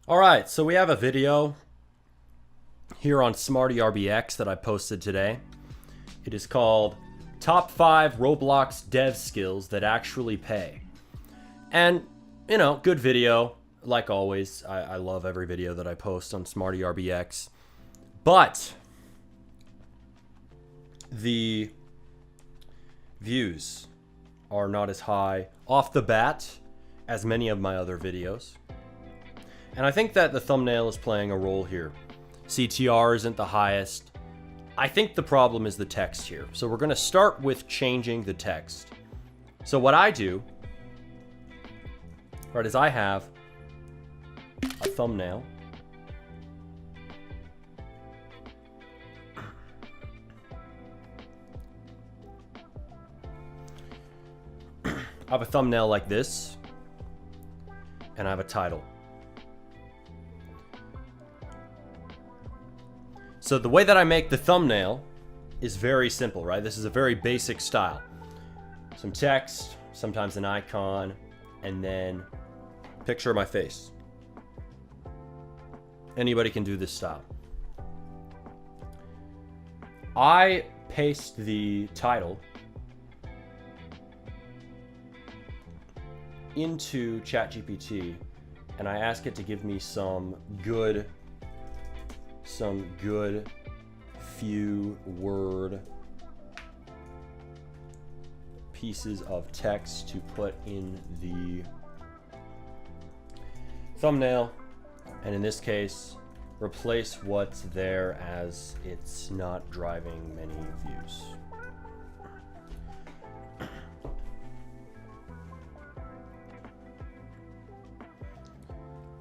All right, so we have a video here on Smarty RBX that I posted today. It is called Top 5 Roblox Dev Skills That Actually Pay. And, you know, good video. Like always, I love every video that I post on Smarty RBX. But the views are not as high off the bat as many of my other videos. And I think that the thumbnail is playing a role here. CTR isn't the highest. I think the problem is the text here. So we're going to start with changing the text. So what I do, right, is I have a thumbnail. I have a thumbnail like this, and I have a title. So the way that I make the thumbnail is very simple, right? This is a very basic style. Some text, sometimes an icon, and then a picture of my face. Anybody can do this style. I paste the title into ChatGPT, and I ask it to give me some good few word pieces of text to put in the thumbnail, and in this case replace what's there as it's not driving many views.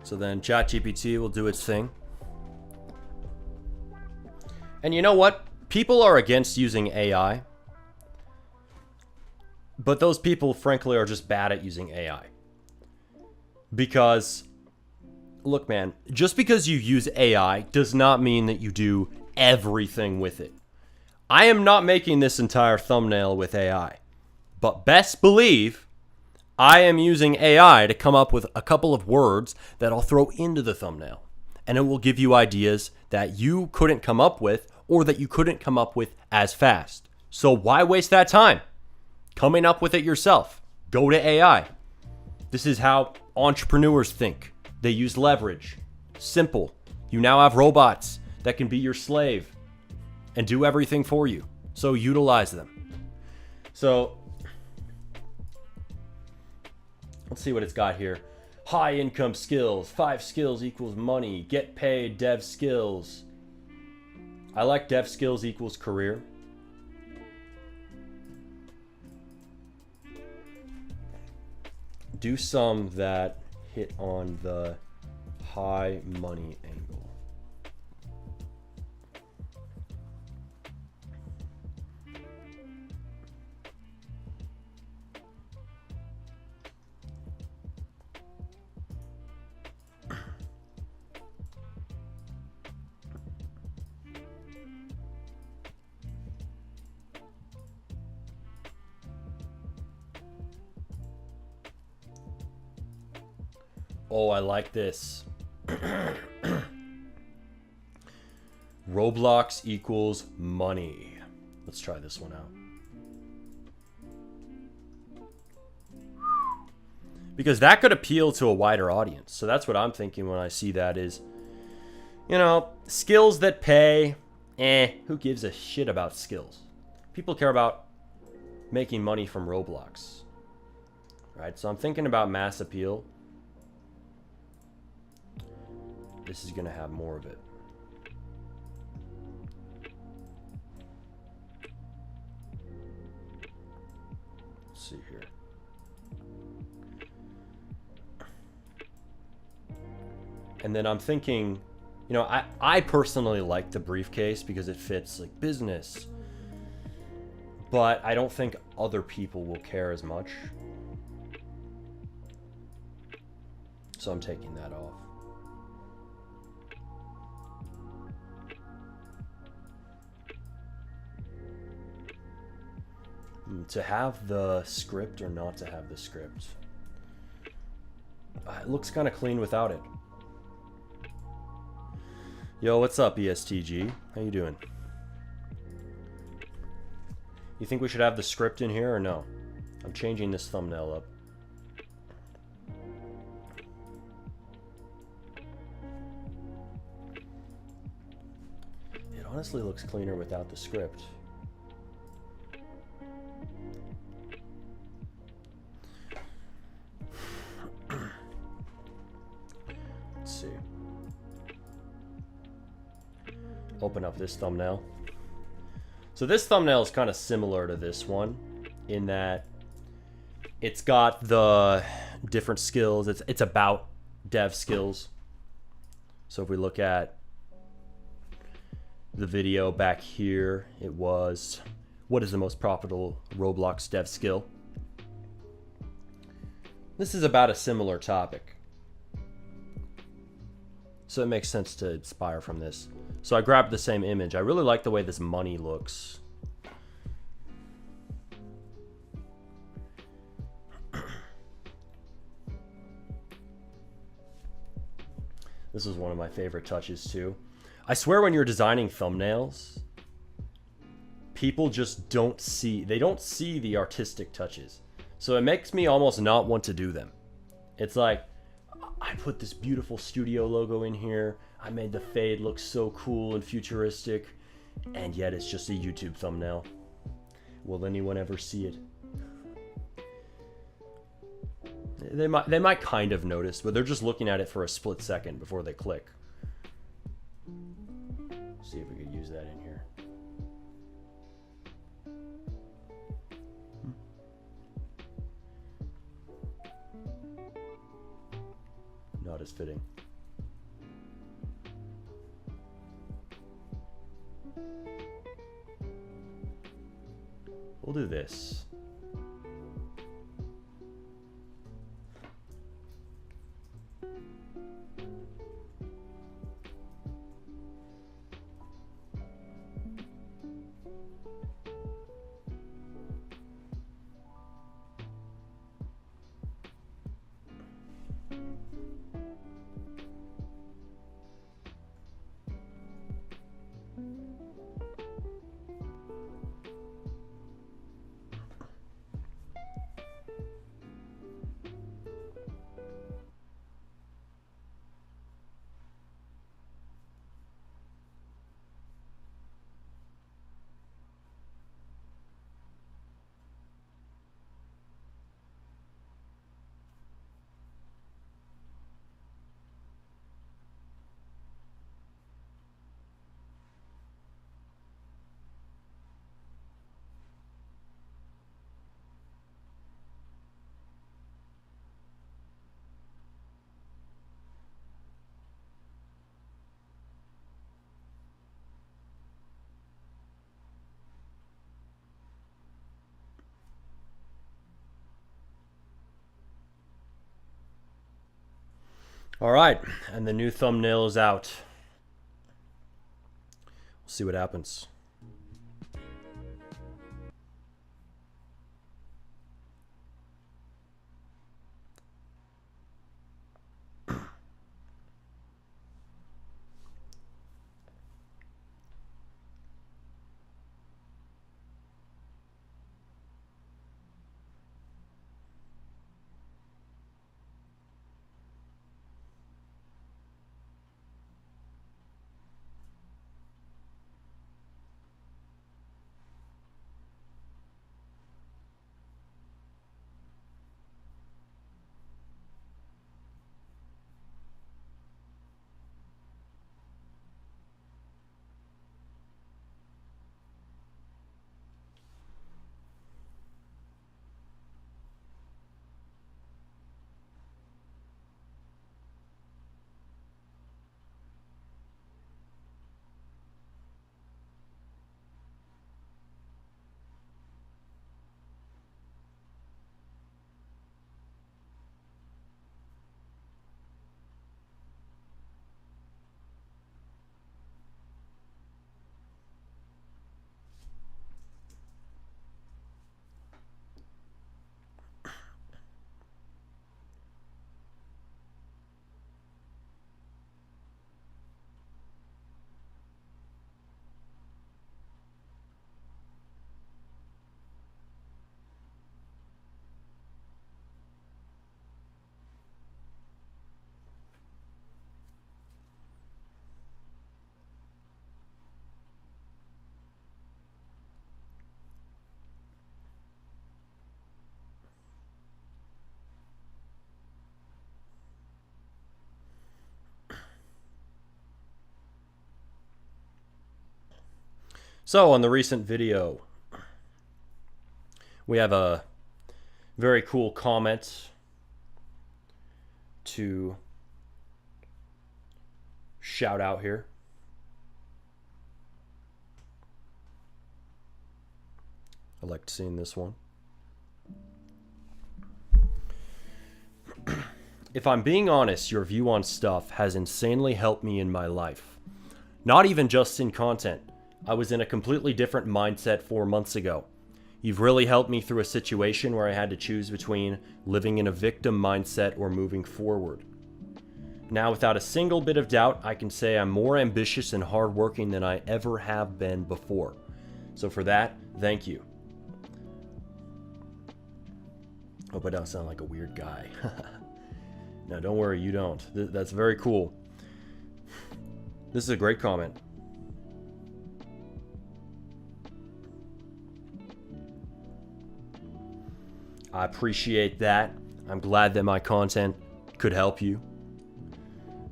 So then ChatGPT will do its thing. And you know what? People are against using AI. But those people, frankly, are just bad at using AI. Because, look, man, just because you use AI does not mean that you do everything with it. I am not making this entire thumbnail with AI. But best believe I am using AI to come up with a couple of words that I'll throw into the thumbnail. And it will give you ideas that you couldn't come up with or that you couldn't come up with as fast. So why waste that time coming up with it yourself? Go to AI. This is how entrepreneurs think. They use leverage. Simple. You now have robots that can be your slave and do everything for you. So utilize them. So let's see what it's got here. High income skills. 5 skills equals money. Get paid. Dev skills. I like dev skills equals career. Do some that hit on the high money angle. Oh, I like this. ROBLOX equals money. Let's try this one out. Because that could appeal to a wider audience. So that's what I'm thinking when I see that is, you know, skills that pay. Who gives a shit about skills? People care about making money from Roblox. Right? So I'm thinking about mass appeal. This is going to have more of it. Let's see here. And then I'm thinking, you know, I personally like the briefcase because it fits like business. But I don't think other people will care as much. So I'm taking that off. To have the script or not to have the script. It looks kind of clean without it. Yo, what's up, ESTG? How you doing? You think we should have the script in here or no? I'm changing this thumbnail up. It honestly looks cleaner without the script. Let's see. Open up this thumbnail. So this thumbnail is kind of similar to this one in that it's got the different skills. It's about dev skills. So if we look at the video back here, it was, what is the most profitable Roblox dev skill? This is about a similar topic. So it makes sense to inspire from this. So I grabbed the same image. I really like the way this money looks. This is one of my favorite touches too. I swear when you're designing thumbnails, people just don't see the artistic touches. So it makes me almost not want to do them. It's like, I put this beautiful studio logo in here. I made the fade look so cool and futuristic, and yet it's just a YouTube thumbnail. Will anyone ever see it? They might kind of notice, but they're just looking at it for a split second before they click. See if we could use that in here. Not as fitting. We'll do this. All right, and the new thumbnail is out. We'll see what happens. So on the recent video, we have a very cool comment to shout out here. I liked seeing this one. If I'm being honest, your view on stuff has insanely helped me in my life. Not even just in content. I was in a completely different mindset 4 months ago. You've really helped me through a situation where I had to choose between living in a victim mindset or moving forward. Now, without a single bit of doubt, I can say I'm more ambitious and hardworking than I ever have been before. So for that, thank you. Hope I don't sound like a weird guy. No, don't worry, you don't. That's very cool. This is a great comment. I appreciate that. I'm glad that my content could help you.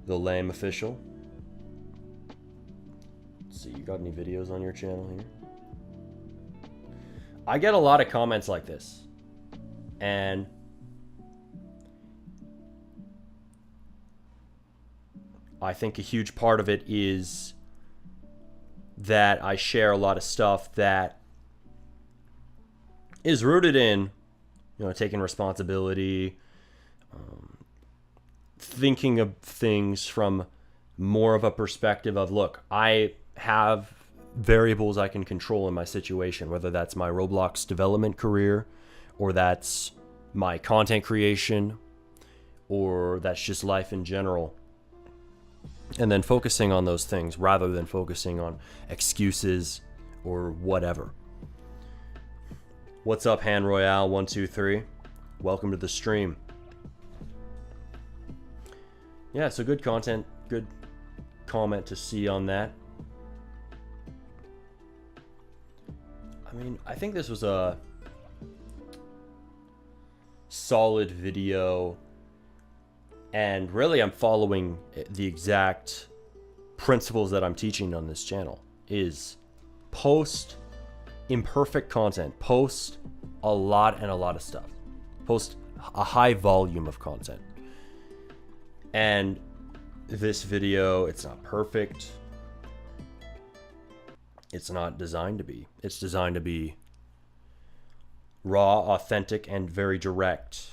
The Lame Official. Let's see, you got any videos on your channel here? I get a lot of comments like this. And I think a huge part of it is that I share a lot of stuff that is rooted in, taking responsibility, thinking of things from more of a perspective of, look, I have variables I can control in my situation, whether that's my ROBLOX development career, or that's my content creation, or that's just life in general. And then focusing on those things rather than focusing on excuses or whatever. What's up, Han Royale 123? Welcome to the stream. Yeah, so good content, good comment to see on that. I mean, I think this was a solid video, and really I'm following the exact principles that I'm teaching on this channel. Is post imperfect content, post a lot of stuff, post a high volume of content. And this video, it's not perfect, it's not designed to be. It's designed to be raw, authentic, and very direct.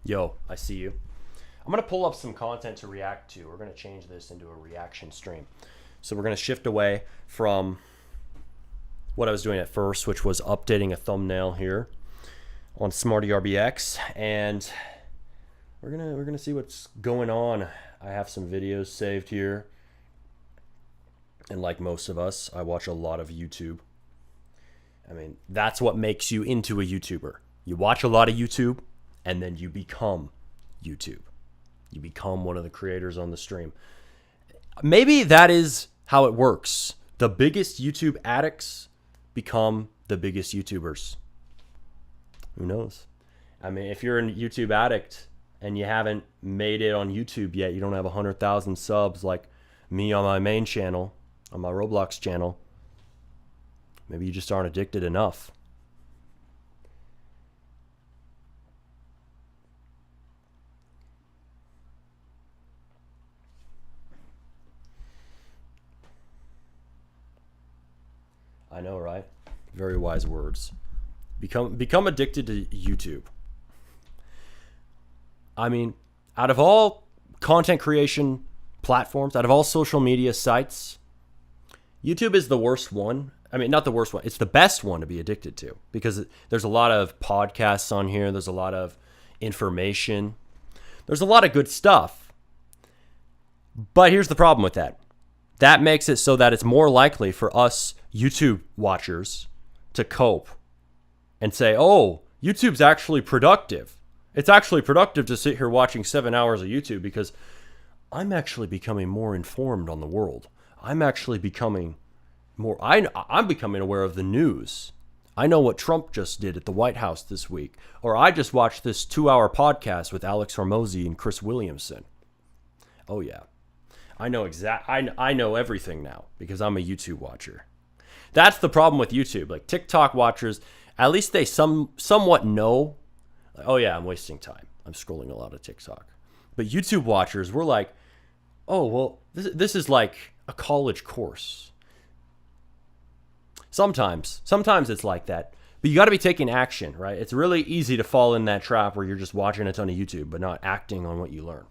Yo, I see you. I'm going to pull up some content to react to. We're going to change this into a reaction stream. So we're going to shift away from what I was doing at first, which was updating a thumbnail here on Smarty RBX, and we're gonna see what's going on. I have some videos saved here, and like most of us, I watch a lot of YouTube. I mean, that's what makes you into a YouTuber. You watch a lot of YouTube, and then you become YouTube. You become one of the creators on the stream. Maybe that is how it works. The biggest YouTube addicts become the biggest YouTubers. Who knows? I mean, if you're a YouTube addict and you haven't made it on YouTube yet, you don't have 100,000 subs like me on my main channel, on my ROBLOX channel, maybe you just aren't addicted enough. I know, right? Very wise words. Become addicted to YouTube. I mean, out of all content creation platforms, out of all social media sites, YouTube is the worst one. I mean, not the worst one. It's the best one to be addicted to because there's a lot of podcasts on here. There's a lot of information. There's a lot of good stuff. But here's the problem with that. That makes it so that it's more likely for us YouTube watchers to cope and say, oh, YouTube's actually productive. It's actually productive to sit here watching 7 hours of YouTube because I'm actually becoming more informed on the world. I'm actually becoming more, I'm becoming aware of the news. I know what Trump just did at the White House this week. Or I just watched this 2-hour podcast with Alex Hormozy and Chris Williamson. Oh yeah. I know everything now because I'm a YouTube watcher. That's the problem with YouTube. Like TikTok watchers, at least they somewhat know, like, oh yeah, I'm wasting time. I'm scrolling a lot of TikTok. But YouTube watchers, we're like, oh, well, this is like a college course. Sometimes it's like that. But you got to be taking action, right? It's really easy to fall in that trap where you're just watching a ton of YouTube but not acting on what you learn.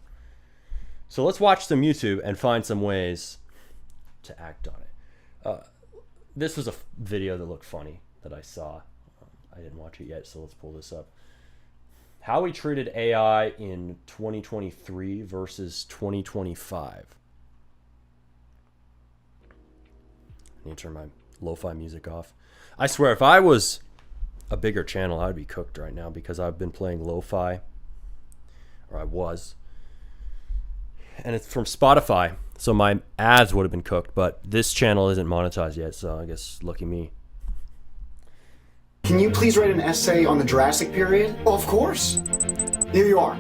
So let's watch some YouTube and find some ways to act on it. This was a video that looked funny that I saw. I didn't watch it yet, so let's pull this up. How we treated AI in 2023 versus 2025. I need to turn my lo-fi music off. I swear, if I was a bigger channel, I'd be cooked right now because I've been playing lo-fi, or I was. And it's from Spotify, so my ads would have been cooked, but this channel isn't monetized yet, so I guess lucky me. Can you please write an essay on the Jurassic period? Oh, of course. Here you are.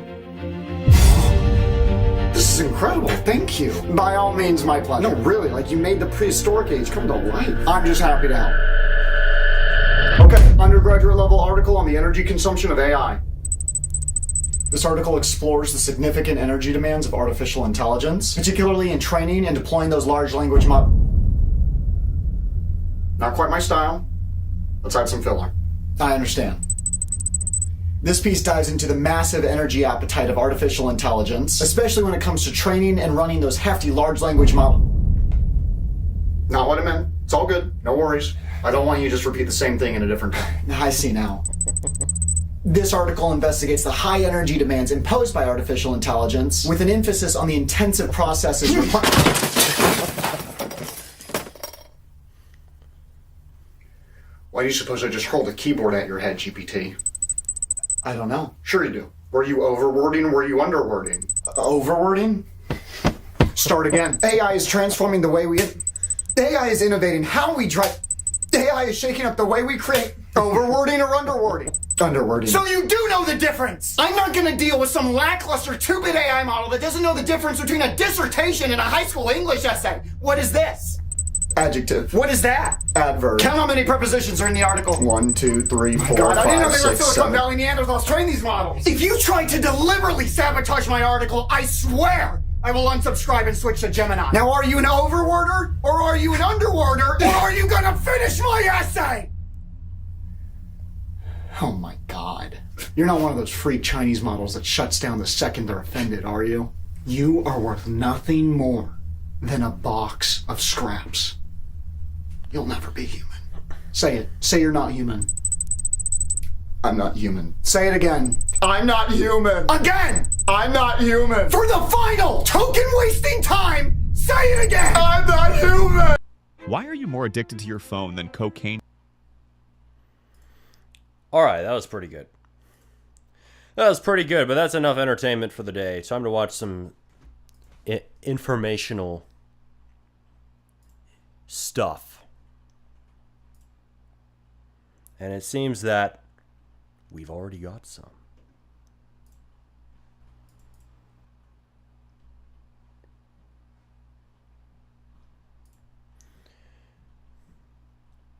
This is incredible. Thank you. By all means, my pleasure. No, really, like you made the prehistoric age come to life. I'm just happy to help. Okay, undergraduate level article on the energy consumption of AI. This article explores the significant energy demands of artificial intelligence, particularly in training and deploying those large language models. Not quite my style. Let's add some filler. I understand. This piece dives into the massive energy appetite of artificial intelligence, especially when it comes to training and running those hefty large language models. Not what I meant. It's all good. No worries. I don't want you to just repeat the same thing in a different way. I see now. This article investigates the high energy demands imposed by artificial intelligence with an emphasis on the intensive processes required. Why do you suppose I just hurled a keyboard at your head, GPT? I don't know. Sure you do. Were you overwording or were you underwording? Overwording? Start again. AI is transforming the way we... AI is innovating how we drive... AI is shaking up the way we create... Overwording or underwording? Underwording. So you do know the difference! I'm not gonna deal with some lackluster 2-bit AI model that doesn't know the difference between a dissertation and a high school English essay. What is this? Adjective. What is that? Adverb. Count how many prepositions are in the article. 1, 2, 3, 4, God, 5, I didn't know they were Silicon Valley Neanderthals train these models. If you try to deliberately sabotage my article, I swear I will unsubscribe and switch to Gemini. Now, are you an overworder, or are you an underworder, or are you gonna finish my essay? Oh my God. You're not one of those freak Chinese models that shuts down the second they're offended, are you? You are worth nothing more than a box of scraps. You'll never be human. Say it. Say you're not human. I'm not human. Say it again. I'm not human. Again! I'm not human. For the final token wasting time, say it again! I'm not human! Why are you more addicted to your phone than cocaine? All right, that was pretty good. That was pretty good, but that's enough entertainment for the day. Time to watch some informational stuff. And it seems that we've already got some.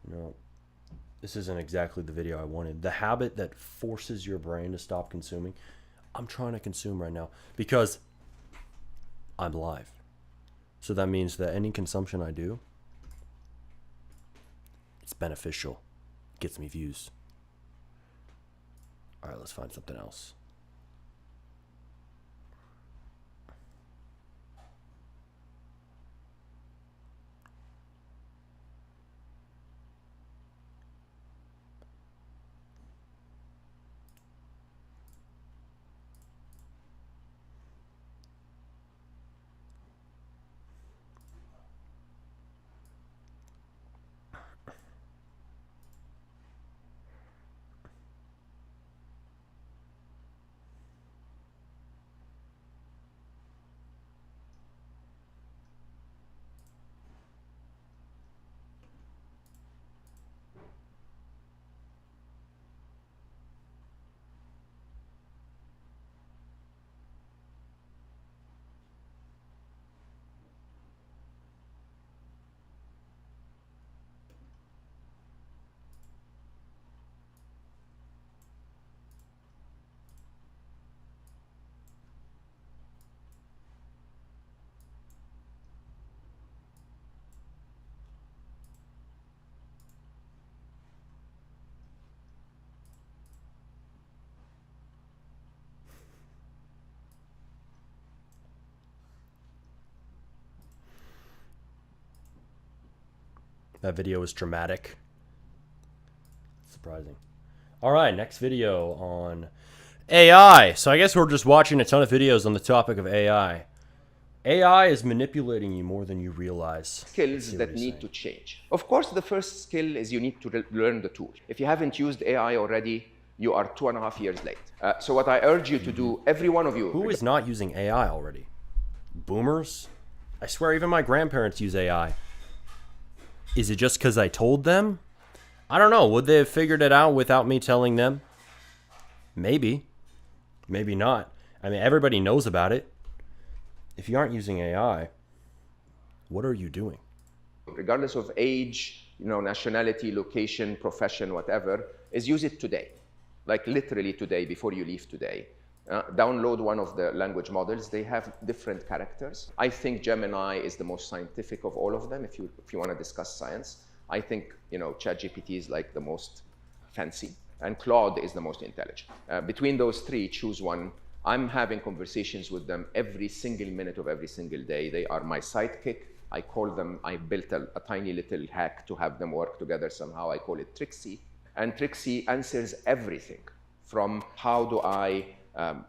No, this isn't exactly the video I wanted. The habit that forces your brain to stop consuming. I'm trying to consume right now because I'm live. So that means that any consumption I do, it's beneficial. It gets me views. All right, let's find something else. That video was dramatic. Surprising. All right, next video on AI. So I guess we're just watching a ton of videos on the topic of AI. AI is manipulating you more than you realize. Skills that need to change. Of course, the first skill is you need to learn the tool. If you haven't used AI already, you are 2.5 years late. So what I urge you to do, every one of you... Who is not using AI already? Boomers? I swear even my grandparents use AI. Is it just because I told them? I don't know. Would they have figured it out without me telling them? Maybe. Maybe not. I mean, everybody knows about it. If you aren't using AI, what are you doing? Regardless of age, nationality, location, profession, whatever, is use it today. Like literally today, before you leave today. Download one of the language models. They have different characters. I think Gemini is the most scientific of all of them if you want to discuss science. I think ChatGPT is like the most fancy and Claude is the most intelligent. Between those three, choose one. I'm having conversations with them every single minute of every single day. They are my sidekick. I call them, I built a tiny little hack to have them work together somehow. I call it Trixie. And Trixie answers everything from how do I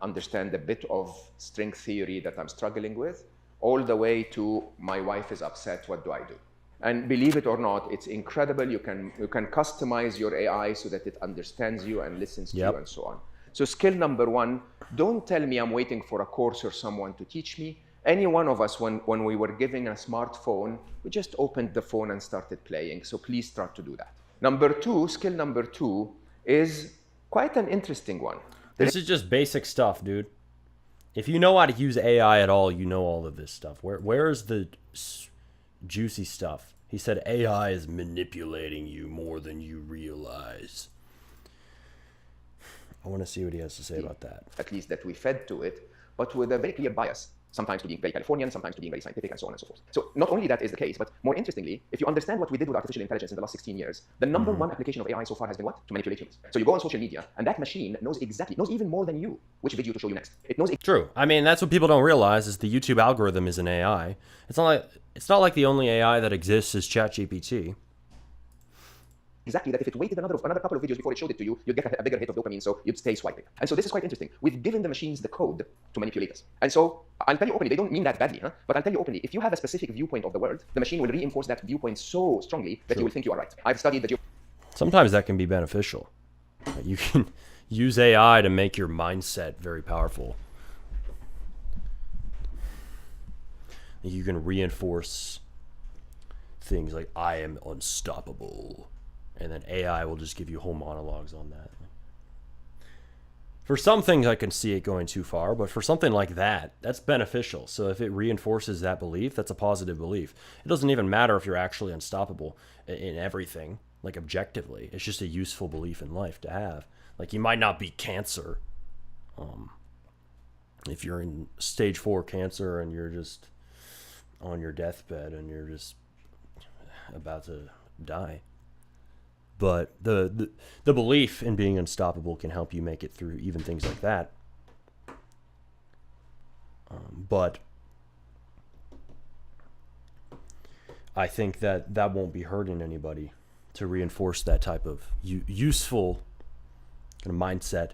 understand a bit of string theory that I'm struggling with, all the way to my wife is upset, what do I do? And believe it or not, it's incredible. You can customize your AI so that it understands you and listens to you and so on. So skill number one, don't tell me I'm waiting for a course or someone to teach me. Any one of us, when we were given a smartphone, we just opened the phone and started playing. So please start to do that. Number two, skill number two is quite an interesting one. This is just basic stuff, dude. If you know how to use AI at all, you know all of this stuff. Where's the juicy stuff? He said AI is manipulating you more than you realize. I want to see what he has to say about that. At least that we fed to it, but with a very clear bias. Sometimes to being very Californian, sometimes to being very scientific, and so on and so forth. So not only that is the case, but more interestingly, if you understand what we did with artificial intelligence in the last 16 years, the number one application of AI so far has been what? To manipulate humans. So you go on social media, and that machine knows even more than you which video to show you next. It knows. True. I mean, that's what people don't realize is the YouTube algorithm is an AI. It's not like the only AI that exists is ChatGPT. Exactly, that if it waited another couple of videos before it showed it to you, you'd get a bigger hit of dopamine, so you'd stay swiping. And so this is quite interesting. We've given the machines the code to manipulate us. And so I'll tell you openly, they don't mean that badly, but I'll tell you openly, if you have a specific viewpoint of the world, the machine will reinforce that viewpoint so strongly that you will think you are right. I've studied the Sometimes that can be beneficial. You can use AI to make your mindset very powerful. You can reinforce things like, I am unstoppable. And then AI will just give you whole monologues on that. For some things, I can see it going too far, but for something like that, that's beneficial. So if it reinforces that belief, that's a positive belief. It doesn't even matter if you're actually unstoppable in everything, like objectively. It's just a useful belief in life to have. Like, you might not beat cancer. If you're in stage 4 cancer and you're just on your deathbed and you're just about to die. But the belief in being unstoppable can help you make it through even things like that. But I think that won't be hurting anybody to reinforce that type of useful kind of mindset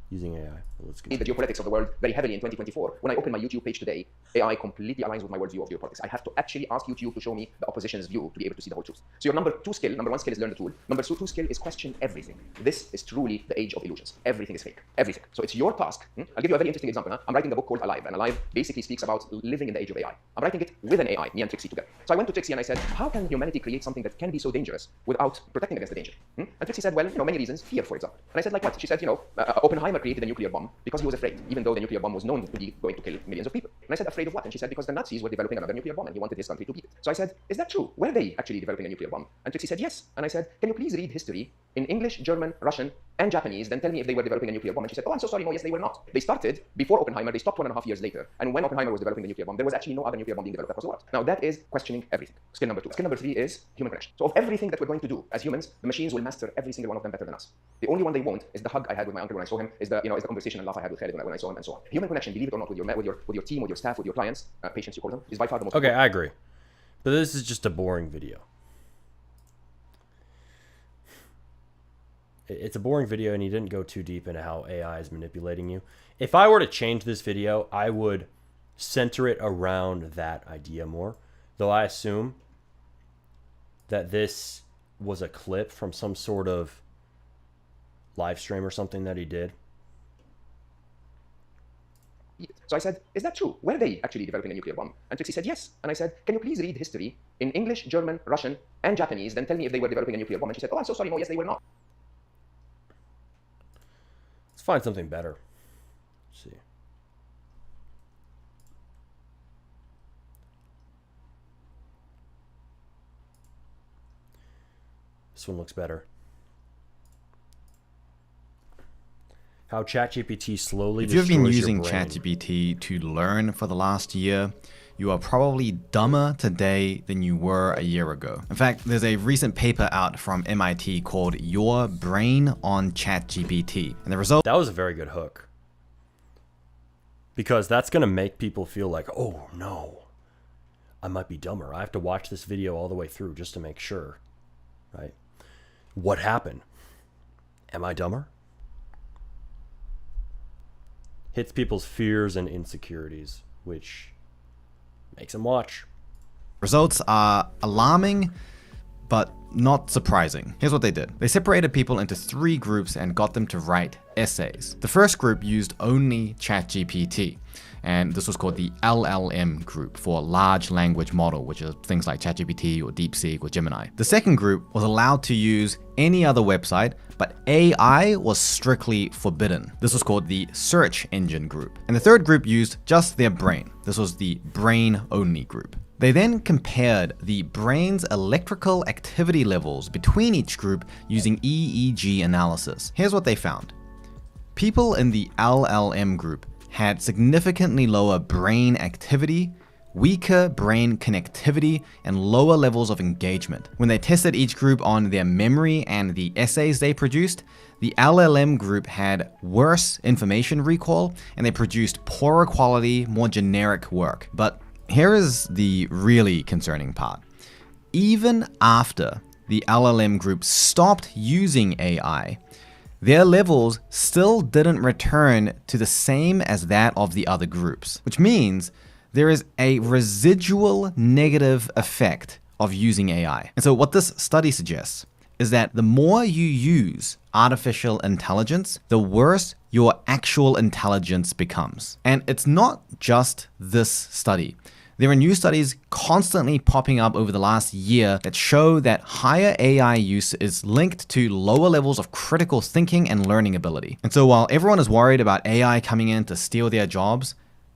using AI. Let's the geopolitics of the world very heavily in 2024. When I open my YouTube page today, AI completely aligns with my worldview of geopolitics. I have to actually ask YouTube to show me the opposition's view to be able to see the whole truth. So your number one skill is learn the tool. Number two skill is question everything. This is truly the age of illusions. Everything is fake. Everything. So it's your task. I'll give you a very interesting example. I'm writing a book called Alive, and Alive basically speaks about living in the age of AI. I'm writing it with an AI, me and Trixie together. So I went to Trixie and I said, how can humanity create something that can be so dangerous without protecting against the danger? And Trixie said, well, many reasons. Fear, for example. And I said, like what? She said, Oppenheimer created a nuclear bomb because he was afraid, even though the nuclear bomb was known to be going to kill millions of people. And I said, afraid of what? And she said, because the Nazis were developing another nuclear bomb and he wanted his country to beat it. So I said, is that true? Were they actually developing a nuclear bomb? And Trixie said, yes. And I said, can you please read history in English, German, Russian, and Japanese, then tell me if they were developing a nuclear bomb? And she said, oh, I'm so sorry, no, yes, they were not. They started before Oppenheimer, they stopped 1.5 years later. And when Oppenheimer was developing the nuclear bomb, there was actually no other nuclear bomb being developed across the world. Now that is questioning everything. Skill number 2. Skill number 3 is human connection. So of everything that we're going to do as humans, the machines will master every single one of them better than us. The only one they won't is the hug I had with my uncle when I saw him, is the conversation and laugh I had with Khalid when I saw him, and so on. Human connection, believe it or not, with your team, with your staff, with your clients, patients you call them, is by far the most Okay, I agree. But this is just a boring video. It's a boring video and he didn't go too deep into how AI is manipulating you. If I were to change this video, I would center it around that idea more. Though I assume that this was a clip from some sort of live stream or something that he did. So I said, is that true? Were they actually developing a nuclear bomb? And Trixie said, yes. And I said, can you please read history in English, German, Russian, and Japanese, then tell me if they were developing a nuclear bomb? And she said, oh, I'm so sorry, no, yes, they were not. Let's find something better. Let's see. This one looks better. How ChatGPT slowly If you've been destroys using your brain. ChatGPT to learn for the last year, you are probably dumber today than you were a year ago. In fact, there's a recent paper out from MIT called Your Brain on ChatGPT. And the result That was a very good hook. Because that's going to make people feel like, oh no, I might be dumber. I have to watch this video all the way through just to make sure, right? What happened? Am I dumber? Hits people's fears and insecurities, which makes them watch. results are alarming, but not surprising. Here's what they did. They separated people into 3 groups and got them to write essays. The first group used only ChatGPT, and this was called the LLM group for large language model, which are things like ChatGPT or DeepSeek or Gemini. The second group was allowed to use any other website, but AI was strictly forbidden. This was called the search engine group. And the third group used just their brain. This was the brain only group. They then compared the brain's electrical activity levels between each group using EEG analysis. Here's what they found. People in the LLM group had significantly lower brain activity, weaker brain connectivity, and lower levels of engagement. When they tested each group on their memory and the essays they produced, the LLM group had worse information recall, and they produced poorer quality, more generic work. But here is the really concerning part. Even after the LLM group stopped using AI, their levels still didn't return to the same as that of the other groups, which means there is a residual negative effect of using AI. And so what this study suggests is that the more you use artificial intelligence, the worse your actual intelligence becomes. And it's not just this study. There are new studies constantly popping up over the last year that show that higher AI use is linked to lower levels of critical thinking and learning ability. And so while everyone is worried about AI coming in to steal their jobs,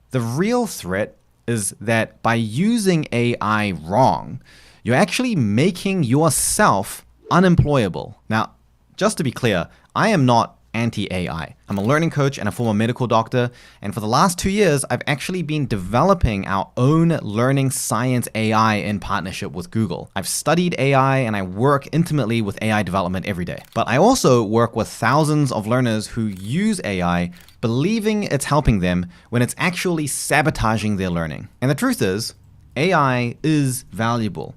the real threat is that by using AI wrong, you're actually making yourself unemployable. Now, just to be clear, I am not anti-AI. I'm a learning coach and a former medical doctor, and for the last 2 years, I've actually been developing our own learning science AI in partnership with Google. I've studied AI and I work intimately with AI development every day. But I also work with thousands of learners who use AI believing it's helping them when it's actually sabotaging their learning. And the truth is, AI is valuable,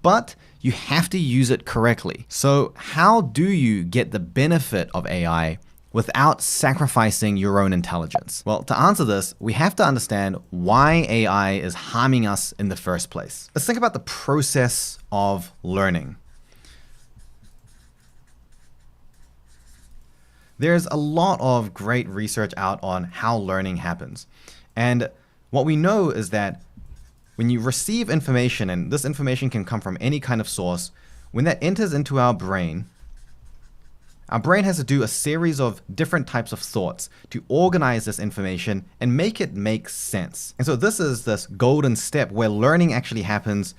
but you have to use it correctly. So how do you get the benefit of AI without sacrificing your own intelligence? Well, to answer this, we have to understand why AI is harming us in the first place. Let's think about the process of learning. There's a lot of great research out on how learning happens. And what we know is that when you receive information, and this information can come from any kind of source, when that enters into our brain has to do a series of different types of thoughts to organize this information and make it make sense. And so this is this golden step where learning actually happens,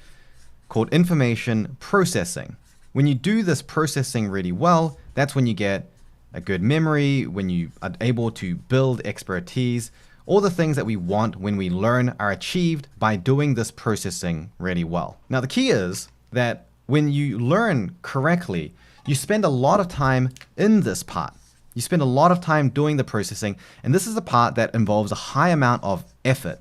called information processing. When you do this processing really well, that's when you get a good memory, when you are able to build expertise. All the things that we want when we learn are achieved by doing this processing really well. Now, the key is that when you learn correctly, you spend a lot of time in this part. You spend a lot of time doing the processing, and this is the part that involves a high amount of effort.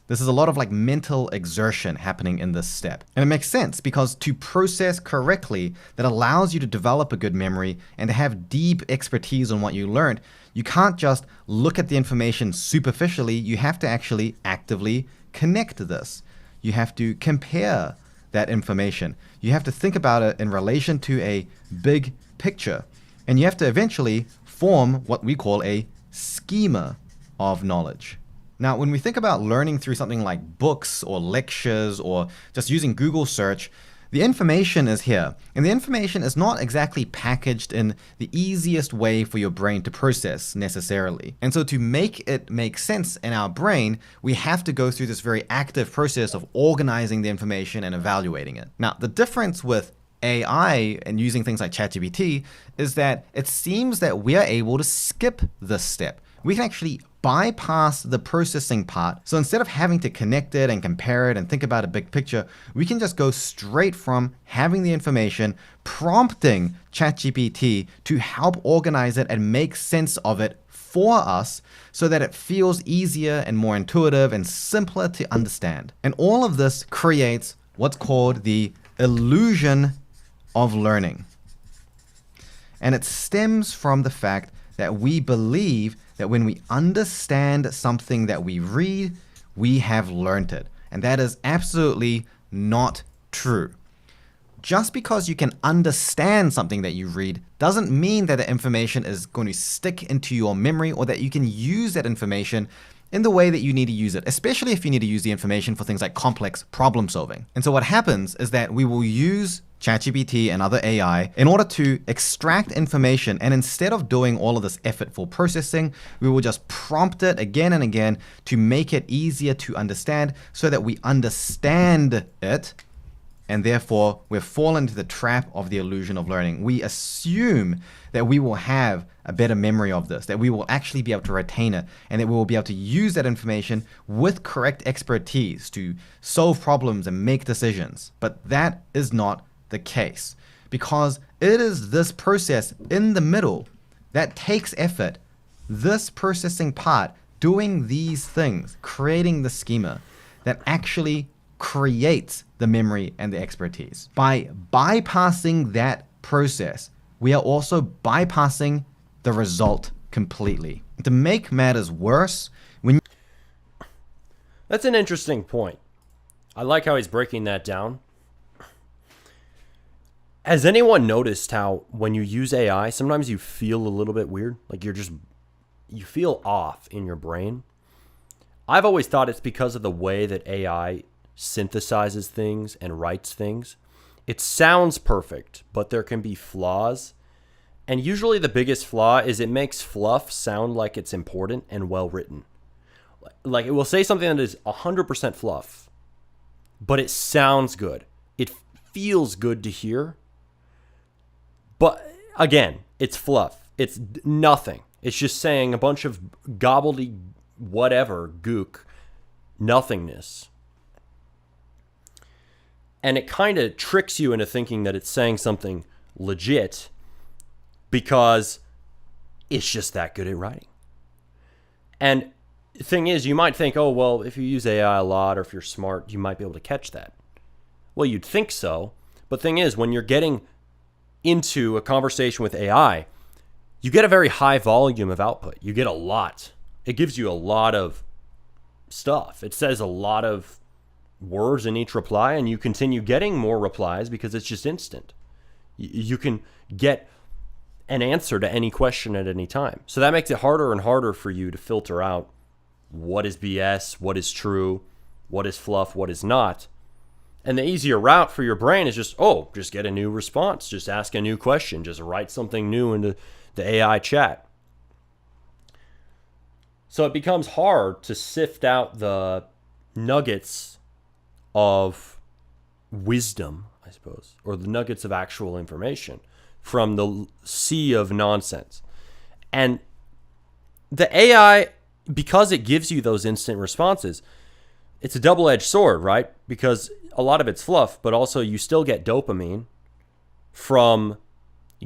This is a lot of like mental exertion happening in this step. And it makes sense because to process correctly, that allows you to develop a good memory and to have deep expertise on what you learned. You can't just look at the information superficially. You have to actually actively connect this. You have to compare that information. You have to think about it in relation to a big picture. And you have to eventually form what we call a schema of knowledge. Now, when we think about learning through something like books or lectures or just using Google search, the information is here. And the information is not exactly packaged in the easiest way for your brain to process necessarily. And so to make it make sense in our brain, we have to go through this very active process of organizing the information and evaluating it. Now, the difference with AI and using things like ChatGPT is that it seems that we are able to skip this step. We can actually bypass the processing part. So instead of having to connect it and compare it and think about a big picture, we can just go straight from having the information, prompting ChatGPT to help organize it and make sense of it for us so that it feels easier and more intuitive and simpler to understand. And all of this creates what's called the illusion of learning. And it stems from the fact that we believe that when we understand something that we read, we have learned it. And that is absolutely not true. Just because you can understand something that you read doesn't mean that the information is going to stick into your memory or that you can use that information in the way that you need to use it, especially if you need to use the information for things like complex problem solving. And so what happens is that we will use ChatGPT and other AI in order to extract information, and instead of doing all of this effortful processing, we will just prompt it again and again to make it easier to understand so that we understand it, and therefore we've fallen into the trap of the illusion of learning. We assume that we will have a better memory of this, that we will actually be able to retain it, and that we will be able to use that information with correct expertise to solve problems and make decisions. But that is not the case, because it is this process in the middle that takes effort. This processing part, doing these things, creating the schema, that actually creates the memory and the expertise. By bypassing that process, we are also bypassing the result completely. To make matters worse, That's an interesting point. I like how he's breaking that down. Has anyone noticed how when you use AI, sometimes you feel a little bit weird? Like you feel off in your brain? I've always thought it's because of the way that AI synthesizes things and writes things. It sounds perfect, but there can be flaws. And usually the biggest flaw is it makes fluff sound like it's important and well written. Like it will say something that is 100% fluff, but it sounds good. It feels good to hear. But again, it's fluff. It's nothing. It's just saying a bunch of gobbledy whatever gook nothingness. And it kind of tricks you into thinking that it's saying something legit because it's just that good at writing. And the thing is, you might think, oh, well, if you use AI a lot or if you're smart, you might be able to catch that. Well, you'd think so. But the thing is, when you're getting into a conversation with AI, you get a very high volume of output. You get a lot. It gives you a lot of stuff. It says a lot of words in each reply, and you continue getting more replies because it's just instant. You can get an answer to any question at any time. So that makes it harder and harder for you to filter out what is BS, what is true, what is fluff, what is not. And the easier route for your brain is just get a new response. Just ask a new question. Just write something new into the AI chat. So it becomes hard to sift out the nuggets of wisdom, I suppose, or the nuggets of actual information from the sea of nonsense. And the AI, because it gives you those instant responses, it's a double-edged sword, right? Because a lot of it's fluff, but also you still get dopamine from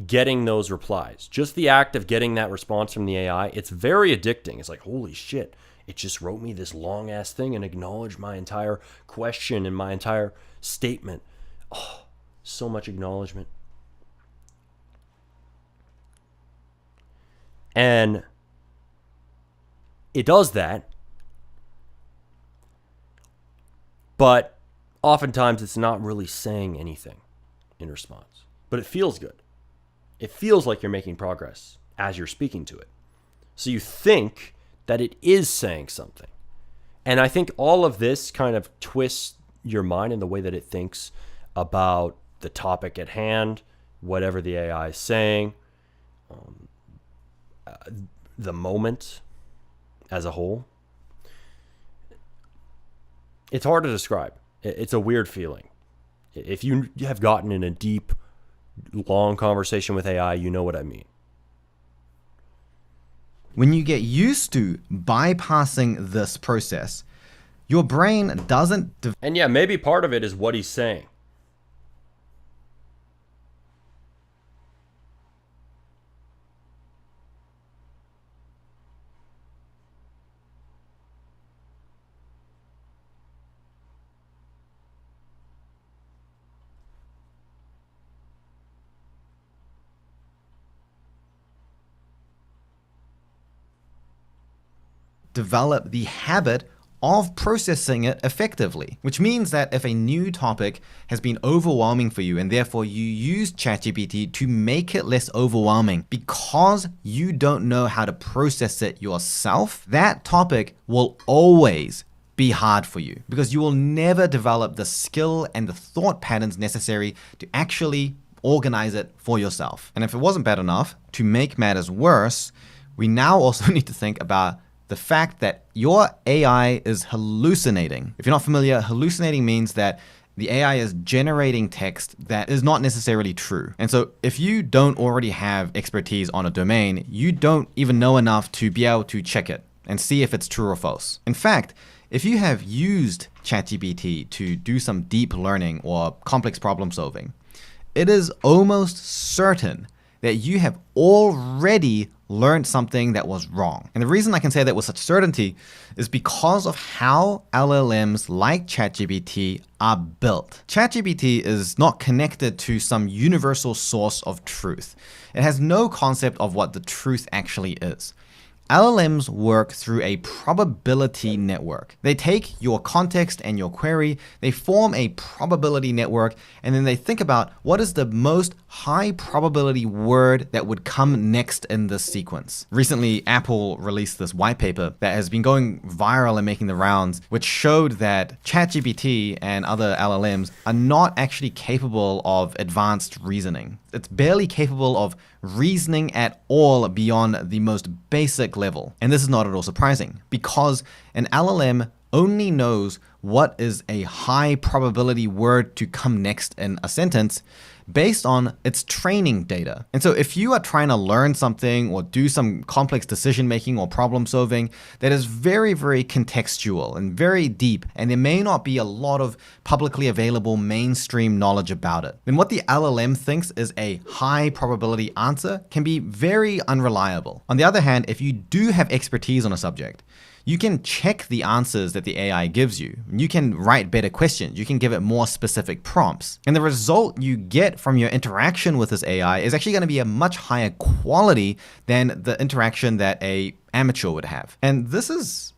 getting those replies. Just the act of getting that response from the AI, it's very addicting. It's like, holy shit, it just wrote me this long-ass thing and acknowledged my entire question and my entire statement. Oh, so much acknowledgement. And it does that, but oftentimes it's not really saying anything in response. But it feels good. It feels like you're making progress as you're speaking to it. So you think that it is saying something. And I think all of this kind of twists your mind in the way that it thinks about the topic at hand, whatever the AI is saying, the moment as a whole. It's hard to describe. It's a weird feeling. If you have gotten in a deep, long conversation with AI, you know what I mean. When you get used to bypassing this process, your brain doesn't... And yeah, maybe part of it is what he's saying. develop the habit of processing it effectively, which means that if a new topic has been overwhelming for you and therefore you use ChatGPT to make it less overwhelming because you don't know how to process it yourself, that topic will always be hard for you because you will never develop the skill and the thought patterns necessary to actually organize it for yourself. And if it wasn't bad enough, to make matters worse, we now also need to think about the fact that your AI is hallucinating. If you're not familiar, hallucinating means that the AI is generating text that is not necessarily true. And so if you don't already have expertise on a domain, you don't even know enough to be able to check it and see if it's true or false. In fact, if you have used ChatGPT to do some deep learning or complex problem solving, it is almost certain that you have already learned something that was wrong. And the reason I can say that with such certainty is because of how LLMs like ChatGPT are built. ChatGPT is not connected to some universal source of truth. It has no concept of what the truth actually is. LLMs work through a probability network. They take your context and your query, they form a probability network, and then they think about what is the most high probability word that would come next in this sequence. Recently, Apple released this white paper that has been going viral and making the rounds, which showed that ChatGPT and other LLMs are not actually capable of advanced reasoning. It's barely capable of reasoning at all beyond the most basic level. And this is not at all surprising because an LLM only knows what is a high probability word to come next in a sentence based on its training data. And so if you are trying to learn something or do some complex decision making or problem solving that is very, very contextual and very deep, and there may not be a lot of publicly available mainstream knowledge about it, then what the LLM thinks is a high probability answer can be very unreliable. On the other hand, if you do have expertise on a subject, you can check the answers that the AI gives you. You can write better questions. You can give it more specific prompts. And the result you get from your interaction with this AI is actually going to be a much higher quality than the interaction that an amateur would have. And this is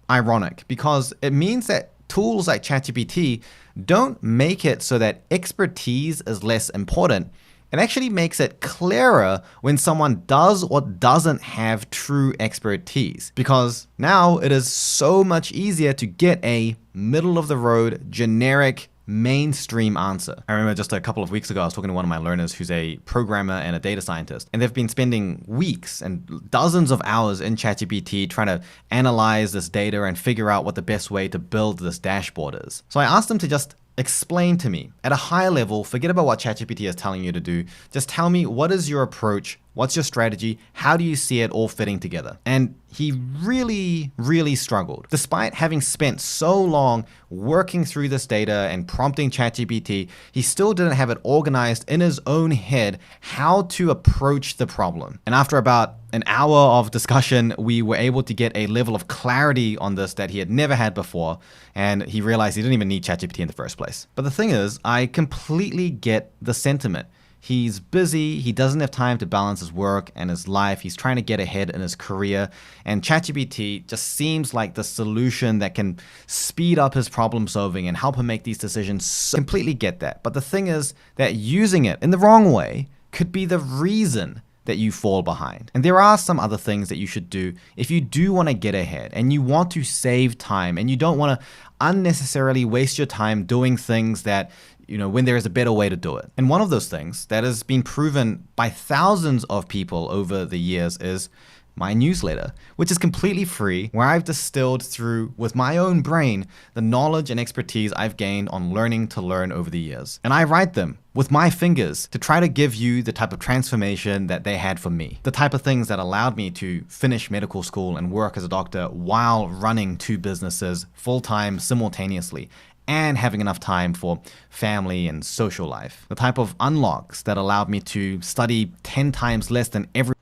ironic because it means that tools like ChatGPT don't make it so that expertise is less important. It actually makes it clearer when someone does or doesn't have true expertise, because now it is so much easier to get a middle of the road, generic, mainstream answer. I remember just a couple of weeks ago, I was talking to one of my learners who's a programmer and a data scientist, and they've been spending weeks and dozens of hours in ChatGPT trying to analyze this data and figure out what the best way to build this dashboard is. So I asked them to just explain to me at a high level, forget about what ChatGPT is telling you to do. Just tell me, what is your approach? What's your strategy? How do you see it all fitting together? And he really, really struggled. Despite having spent so long working through this data and prompting ChatGPT, he still didn't have it organized in his own head how to approach the problem. And after about an hour of discussion, we were able to get a level of clarity on this that he had never had before. And he realized he didn't even need ChatGPT in the first place. But the thing is, I completely get the sentiment. He's busy, he doesn't have time to balance his work and his life, he's trying to get ahead in his career, and ChatGPT just seems like the solution that can speed up his problem solving and help him make these decisions. So completely get that. But the thing is that using it in the wrong way could be the reason that you fall behind. And there are some other things that you should do if you do want to get ahead and you want to save time and you don't want to unnecessarily waste your time doing things that, when there is a better way to do it. And one of those things that has been proven by thousands of people over the years is my newsletter, which is completely free, where I've distilled through with my own brain the knowledge and expertise I've gained on learning to learn over the years. And I write them with my fingers to try to give you the type of transformation that they had for me. The type of things that allowed me to finish medical school and work as a doctor while running 2 businesses full-time simultaneously, and having enough time for family and social life. The type of unlocks that allowed me to study 10 times less than every.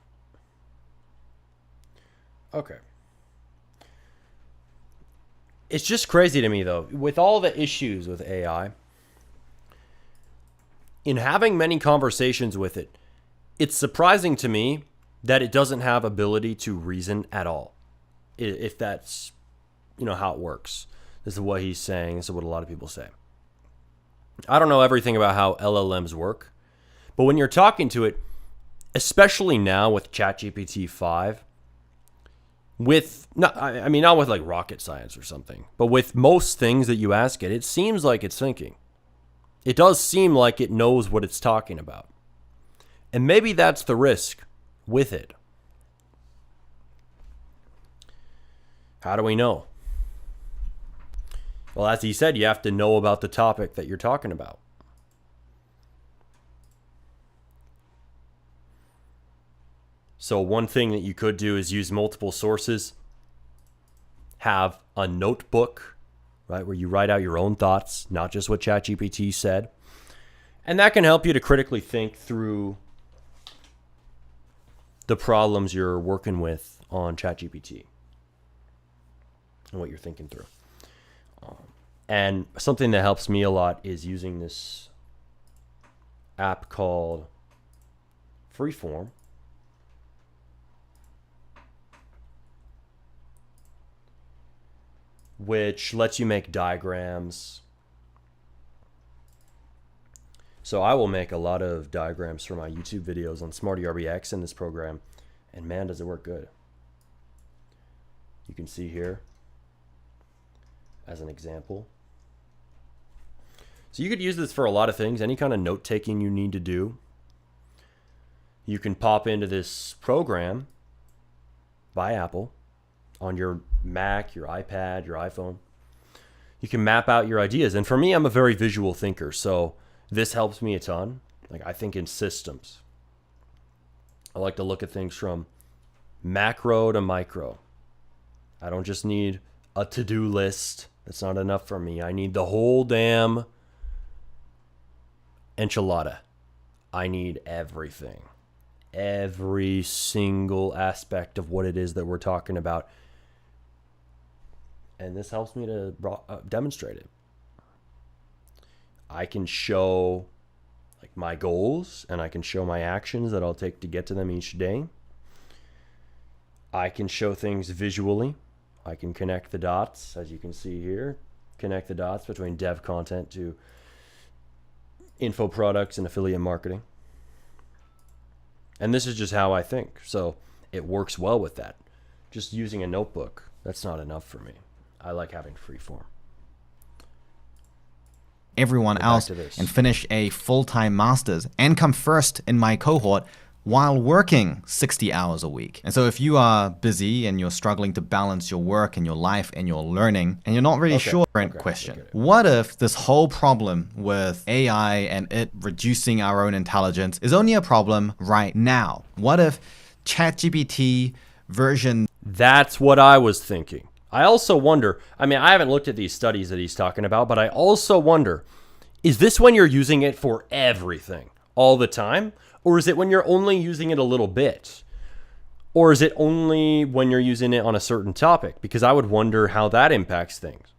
Okay. It's just crazy to me, though, with all the issues with AI, in having many conversations with it, it's surprising to me that it doesn't have ability to reason at all. If that's, how it works. This is what he's saying. This is what a lot of people say. I don't know everything about how LLMs work, but when you're talking to it, especially now with ChatGPT 5, not with like rocket science or something, but with most things that you ask it, it seems like it's thinking. It does seem like it knows what it's talking about. And maybe that's the risk with it. How do we know? Well, as he said, you have to know about the topic that you're talking about. So one thing that you could do is use multiple sources. Have a notebook, right, where you write out your own thoughts, not just what ChatGPT said. And that can help you to critically think through the problems you're working with on ChatGPT and what you're thinking through. And something that helps me a lot is using this app called Freeform. which lets you make diagrams. So I will make a lot of diagrams for my YouTube videos on Smarty RBX in this program, and man, does it work good. You can see here as an example. So you could use this for a lot of things, any kind of note-taking you need to do. You can pop into this program by Apple on your Mac, your iPad, your iPhone. You can map out your ideas. And for me, I'm a very visual thinker, so this helps me a ton. Like, I think in systems. I like to look at things from macro to micro. I don't just need a to-do list. That's not enough for me. I need the whole damn enchilada. I need everything. Every single aspect of what it is that we're talking about. And this helps me to demonstrate it. I can show like my goals, and I can show my actions that I'll take to get to them each day. I can show things visually. I can connect the dots, as you can see here. Connect the dots between dev content to info products and affiliate marketing. And this is just how I think. So it works well with that. Just using a notebook, that's not enough for me. I like having free form. Everyone else and finish a full-time master's and come first in my cohort while working 60 hours a week. And so if you are busy and you're struggling to balance your work and your life and your learning, and you're not really sure, question, what if this whole problem with AI and it reducing our own intelligence is only a problem right now? What if ChatGPT version... That's what I was thinking. I also wonder, I mean, I haven't looked at these studies that he's talking about, but I also wonder, is this when you're using it for everything all the time? Or is it when you're only using it a little bit? Or is it only when you're using it on a certain topic? Because I would wonder how that impacts things.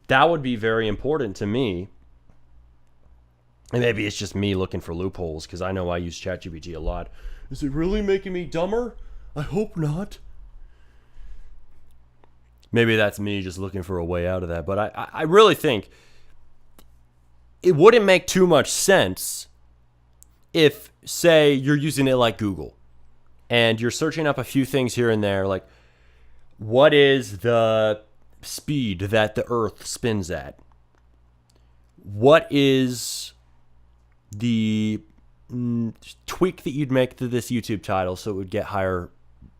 That would be very important to me. And maybe it's just me looking for loopholes, because I know I use ChatGPT a lot. Is it really making me dumber? I hope not. Maybe that's me just looking for a way out of that. But I really think it wouldn't make too much sense if, say, you're using it like Google and you're searching up a few things here and there, like what is the speed that the Earth spins at? What is the tweak that you'd make to this YouTube title so it would get higher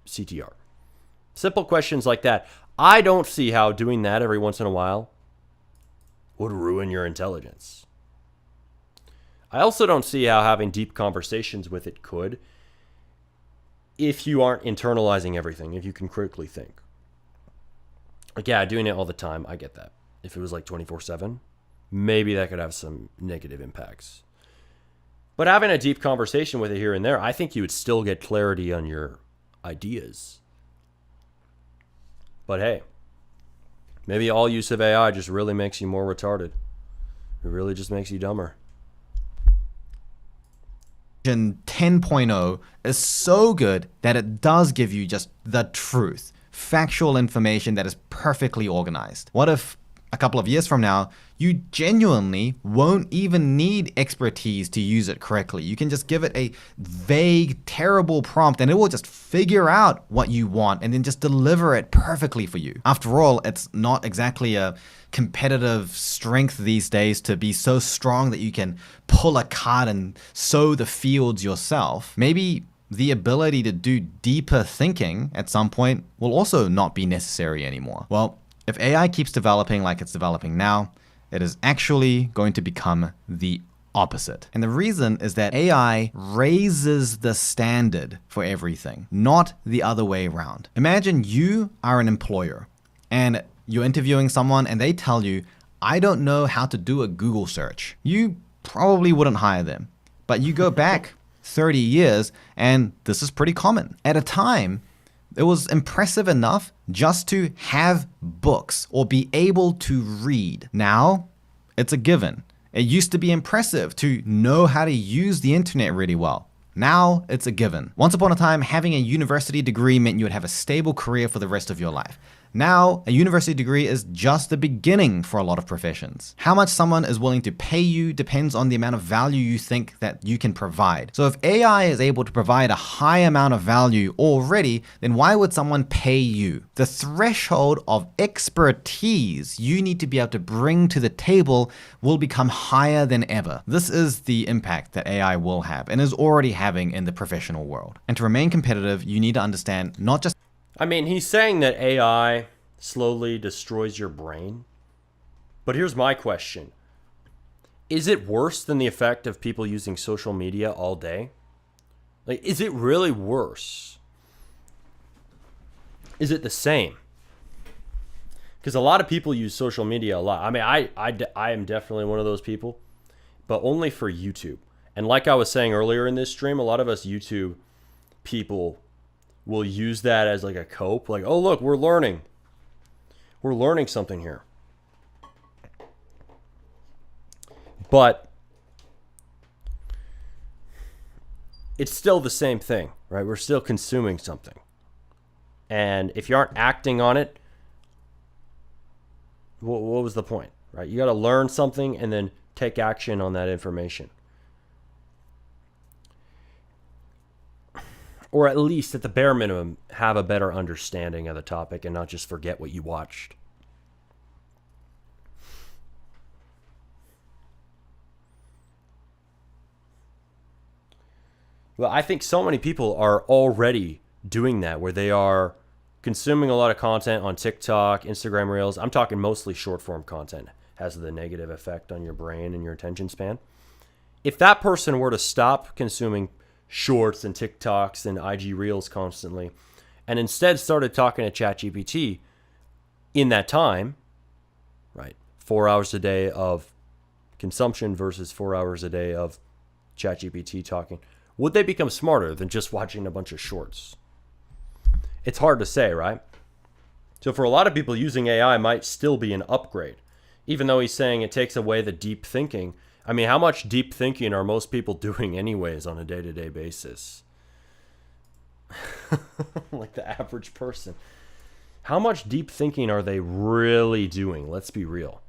CTR? Simple questions like that. I don't see how doing that every once in a while would ruin your intelligence. I also don't see how having deep conversations with it could, if you aren't internalizing everything, if you can critically think. Like, yeah, doing it all the time, I get that. If it was like 24/7, maybe that could have some negative impacts. But having a deep conversation with it here and there, I think you would still get clarity on your ideas. But hey, maybe all use of AI just really makes you more retarded. It really just makes you dumber. 10.0 is so good that it does give you just the truth, factual information that is perfectly organized. What if a couple of years from now, you genuinely won't even need expertise to use it correctly? You can just give it a vague, terrible prompt and it will just figure out what you want and then just deliver it perfectly for you. After all, it's not exactly a competitive strength these days to be so strong that you can pull a card and sow the fields yourself. Maybe the ability to do deeper thinking at some point will also not be necessary anymore. Well, if AI keeps developing like it's developing now, it is actually going to become the opposite. And the reason is that AI raises the standard for everything, not the other way around. Imagine you are an employer and you're interviewing someone and they tell you, I don't know how to do a Google search. You probably wouldn't hire them, but you go back 30 years and this is pretty common. At a time, it was impressive enough just to have books or be able to read. Now, it's a given. It used to be impressive to know how to use the internet really well. Now, it's a given. Once upon a time, having a university degree meant you would have a stable career for the rest of your life. Now, a university degree is just the beginning for a lot of professions. How much someone is willing to pay you depends on the amount of value you think that you can provide. So if AI is able to provide a high amount of value already, then why would someone pay you? The threshold of expertise you need to be able to bring to the table will become higher than ever. This is the impact that AI will have and is already having in the professional world. And to remain competitive, you need to understand not just I mean, he's saying that AI slowly destroys your brain. But here's my question. Is it worse than the effect of people using social media all day? Like, is it really worse? Is it the same? Because a lot of people use social media a lot. I mean, I am definitely one of those people, but only for YouTube. And like I was saying earlier in this stream, a lot of us YouTube people will use that as like a cope. Like, oh, look, we're learning. We're learning something here. But it's still the same thing, right? We're still consuming something. And if you aren't acting on it, what was the point, right? You got to learn something and then take action on that information. Or at least, at the bare minimum, have a better understanding of the topic and not just forget what you watched. Well, I think so many people are already doing that, where they are consuming a lot of content on TikTok, Instagram Reels. I'm talking mostly short form content. Has the negative effect on your brain and your attention span. If that person were to stop consuming shorts and TikToks and IG Reels constantly, and instead started talking to ChatGPT in that time, right? 4 hours a day of consumption versus 4 hours a day of ChatGPT talking. Would they become smarter than just watching a bunch of shorts? It's hard to say, right? So for a lot of people, using AI might still be an upgrade, even though he's saying it takes away the deep thinking. I mean, how much deep thinking are most people doing anyways on a day-to-day basis? Like the average person. How much deep thinking are they really doing? Let's be real.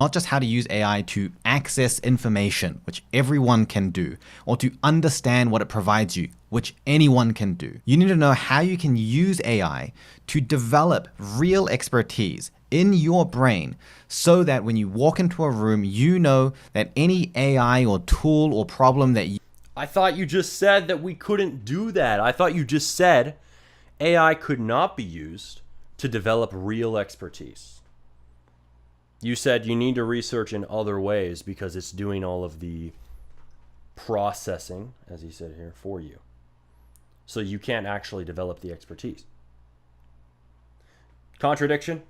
Not just how to use AI to access information, which everyone can do, or to understand what it provides you, which anyone can do. You need to know how you can use AI to develop real expertise in your brain so that when you walk into a room, you know that any AI or tool or problem that you... I thought you just said that we couldn't do that. I thought you just said AI could not be used to develop real expertise. You said you need to research in other ways because it's doing all of the processing, as he said here, for you. So you can't actually develop the expertise. Contradiction?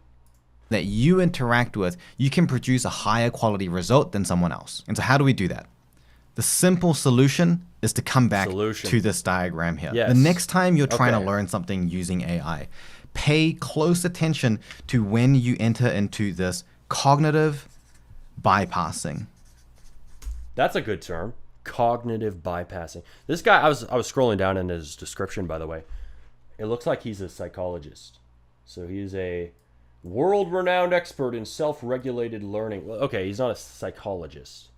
That you interact with, you can produce a higher quality result than someone else. And so how do we do that? The simple solution is to come back to this diagram here. Yes. The next time you're trying to learn something using AI, pay close attention to when you enter into this cognitive bypassing. That's a good term. Cognitive bypassing. This guy, I was scrolling down in his description, by the way. It looks like he's a psychologist. So he's a world-renowned expert in self-regulated learning. Well, okay, he's not a psychologist,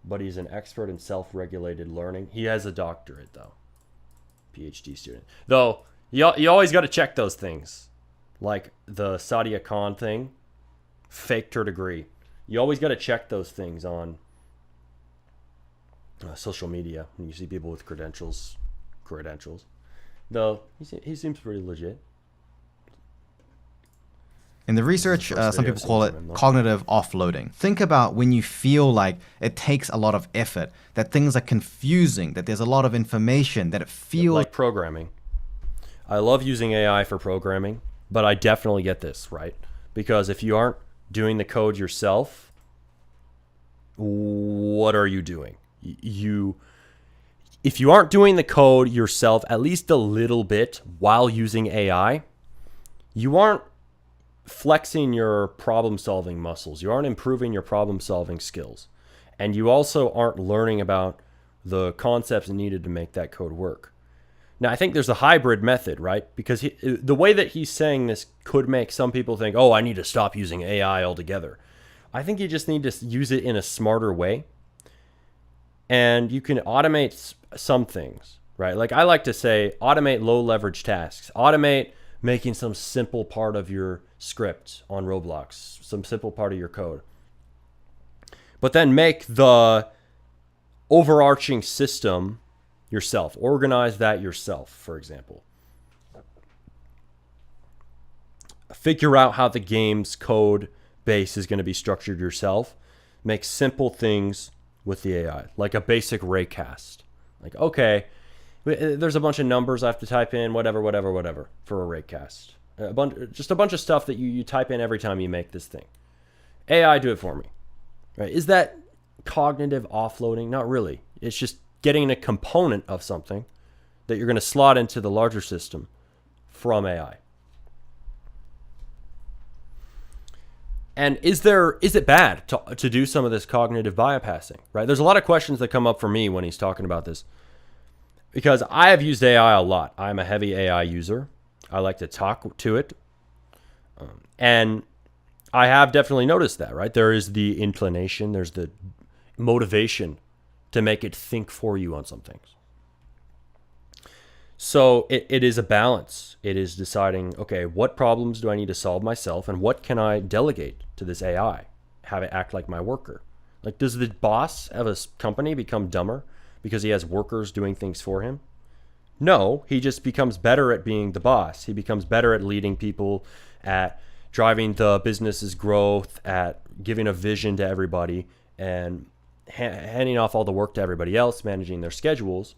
but he's an expert in self-regulated learning. He has a doctorate, though. PhD student. Though, you always got to check those things. Like the Sadia Khan thing. Faked her degree. You always got to check those things on social media when you see people with credentials. Though, he seems pretty legit. In the research, some people call it cognitive offloading. Think about when you feel like it takes a lot of effort, that things are confusing, that there's a lot of information, that it feels... Like programming. I love using AI for programming, but I definitely get this, right? Because if you aren't doing the code yourself, what are you doing? If you aren't doing the code yourself, at least a little bit while using AI, you aren't flexing your problem-solving muscles. You aren't improving your problem-solving skills. And you also aren't learning about the concepts needed to make that code work. Now, I think there's a hybrid method, right? Because the way that he's saying this could make some people think, oh, I need to stop using AI altogether. I think you just need to use it in a smarter way. And you can automate some things, right? Like I like to say, automate low leverage tasks. Automate making some simple part of your script on ROBLOX, some simple part of your code. But then make the overarching system yourself. Organize that yourself, for example. Figure out how the game's code base is going to be structured yourself. Make simple things with the AI, like a basic raycast. Like, okay, there's a bunch of numbers I have to type in, whatever, for a raycast. Just a bunch of stuff that you type in every time you make this thing. AI, do it for me. Right? Is that cognitive offloading? Not really. It's just getting a component of something that you're going to slot into the larger system from AI. And is it bad to do some of this cognitive bypassing, right? There's a lot of questions that come up for me when he's talking about this, because I have used AI a lot. I'm a heavy AI user. I like to talk to it. And I have definitely noticed that, right? There is the inclination, there's the motivation to make it think for you on some things. So it is a balance. It is deciding, okay, what problems do I need to solve myself and what can I delegate to this AI? Have it act like my worker. Like, does the boss of a company become dumber because he has workers doing things for him? No, he just becomes better at being the boss. He becomes better at leading people, at driving the business's growth, at giving a vision to everybody and handing off all the work to everybody else, managing their schedules.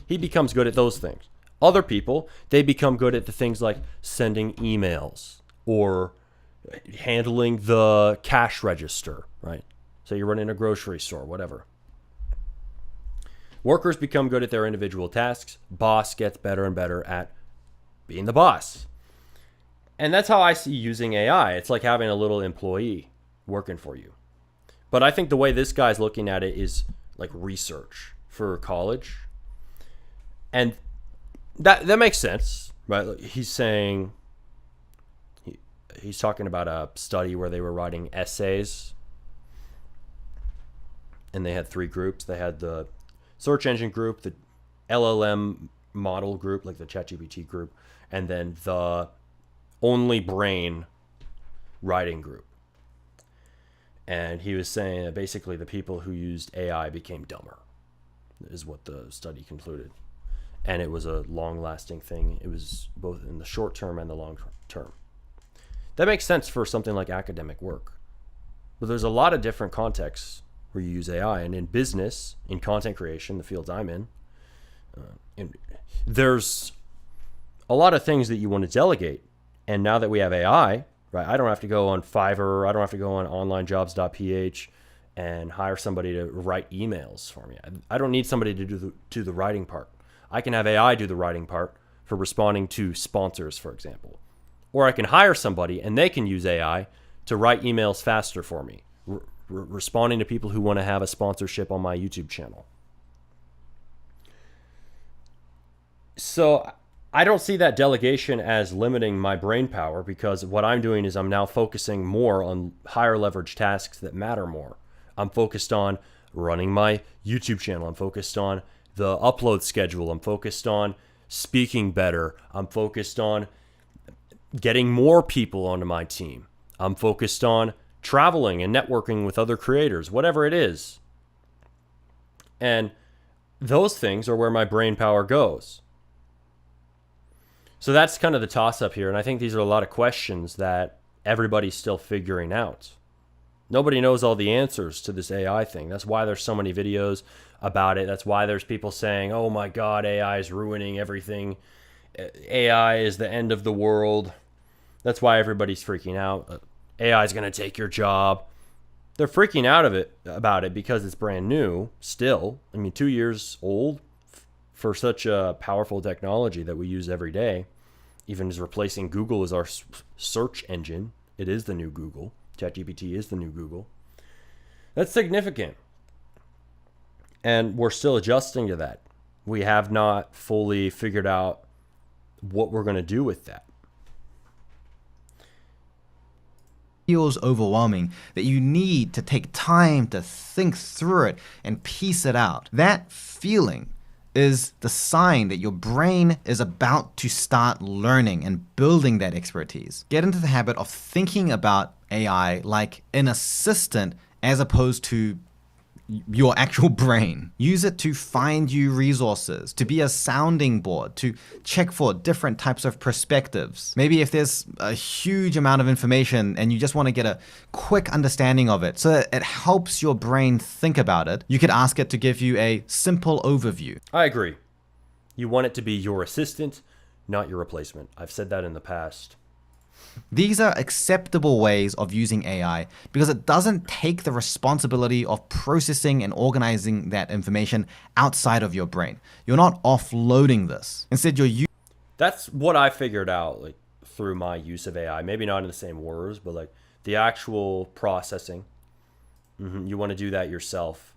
He becomes good at those things. Other people, they become good at the things like sending emails or handling the cash register, right? So you're running a grocery store, whatever. Workers become good at their individual tasks. Boss gets better and better at being the boss. And that's how I see using AI. It's like having a little employee working for you. But I think the way this guy's looking at it is like research for college. And that makes sense, right? He's saying, he's talking about a study where they were writing essays. And they had 3 groups. They had the search engine group, the LLM model group, like the ChatGPT group, and then the only brain writing group. And he was saying that basically the people who used AI became dumber, is what the study concluded. And it was a long-lasting thing. It was both in the short term and the long term. That makes sense for something like academic work. But there's a lot of different contexts where you use AI. And in business, in content creation, the fields I'm in, there's a lot of things that you want to delegate. And now that we have AI, right, I don't have to go on Fiverr, I don't have to go on onlinejobs.ph and hire somebody to write emails for me. I don't need somebody to do the writing part. I can have AI do the writing part for responding to sponsors, for example. Or I can hire somebody and they can use AI to write emails faster for me, responding to people who want to have a sponsorship on my YouTube channel. So I don't see that delegation as limiting my brain power, because what I'm doing is I'm now focusing more on higher leverage tasks that matter more. I'm focused on running my YouTube channel. I'm focused on the upload schedule. I'm focused on speaking better. I'm focused on getting more people onto my team. I'm focused on traveling and networking with other creators, whatever it is. And those things are where my brain power goes. So that's kind of the toss-up here. And I think these are a lot of questions that everybody's still figuring out. Nobody knows all the answers to this AI thing. That's why there's so many videos about it. That's why there's people saying, oh my God, AI is ruining everything. AI is the end of the world. That's why everybody's freaking out. AI is going to take your job. They're freaking out about it because it's brand new still. I mean, 2 years old for such a powerful technology that we use every day. Even as replacing Google as our search engine. It is the new Google. ChatGPT is the new Google. That's significant. And we're still adjusting to that. We have not fully figured out what we're going to do with that. Feels overwhelming, that you need to take time to think through it and piece it out. That feeling is the sign that your brain is about to start learning and building that expertise. Get into the habit of thinking about AI like an assistant as opposed to your actual brain. Use it to find you resources, to be a sounding board, to check for different types of perspectives. Maybe if there's a huge amount of information and you just want to get a quick understanding of it so that it helps your brain think about it, you could ask it to give you a simple overview. I agree. You want it to be your assistant, not your replacement. I've said that in the past. These are acceptable ways of using AI because it doesn't take the responsibility of processing and organizing that information outside of your brain. You're not offloading this. Instead, you're using. That's what I figured out, like, through my use of AI. Maybe not in the same words, but like the actual processing. You want to do that yourself,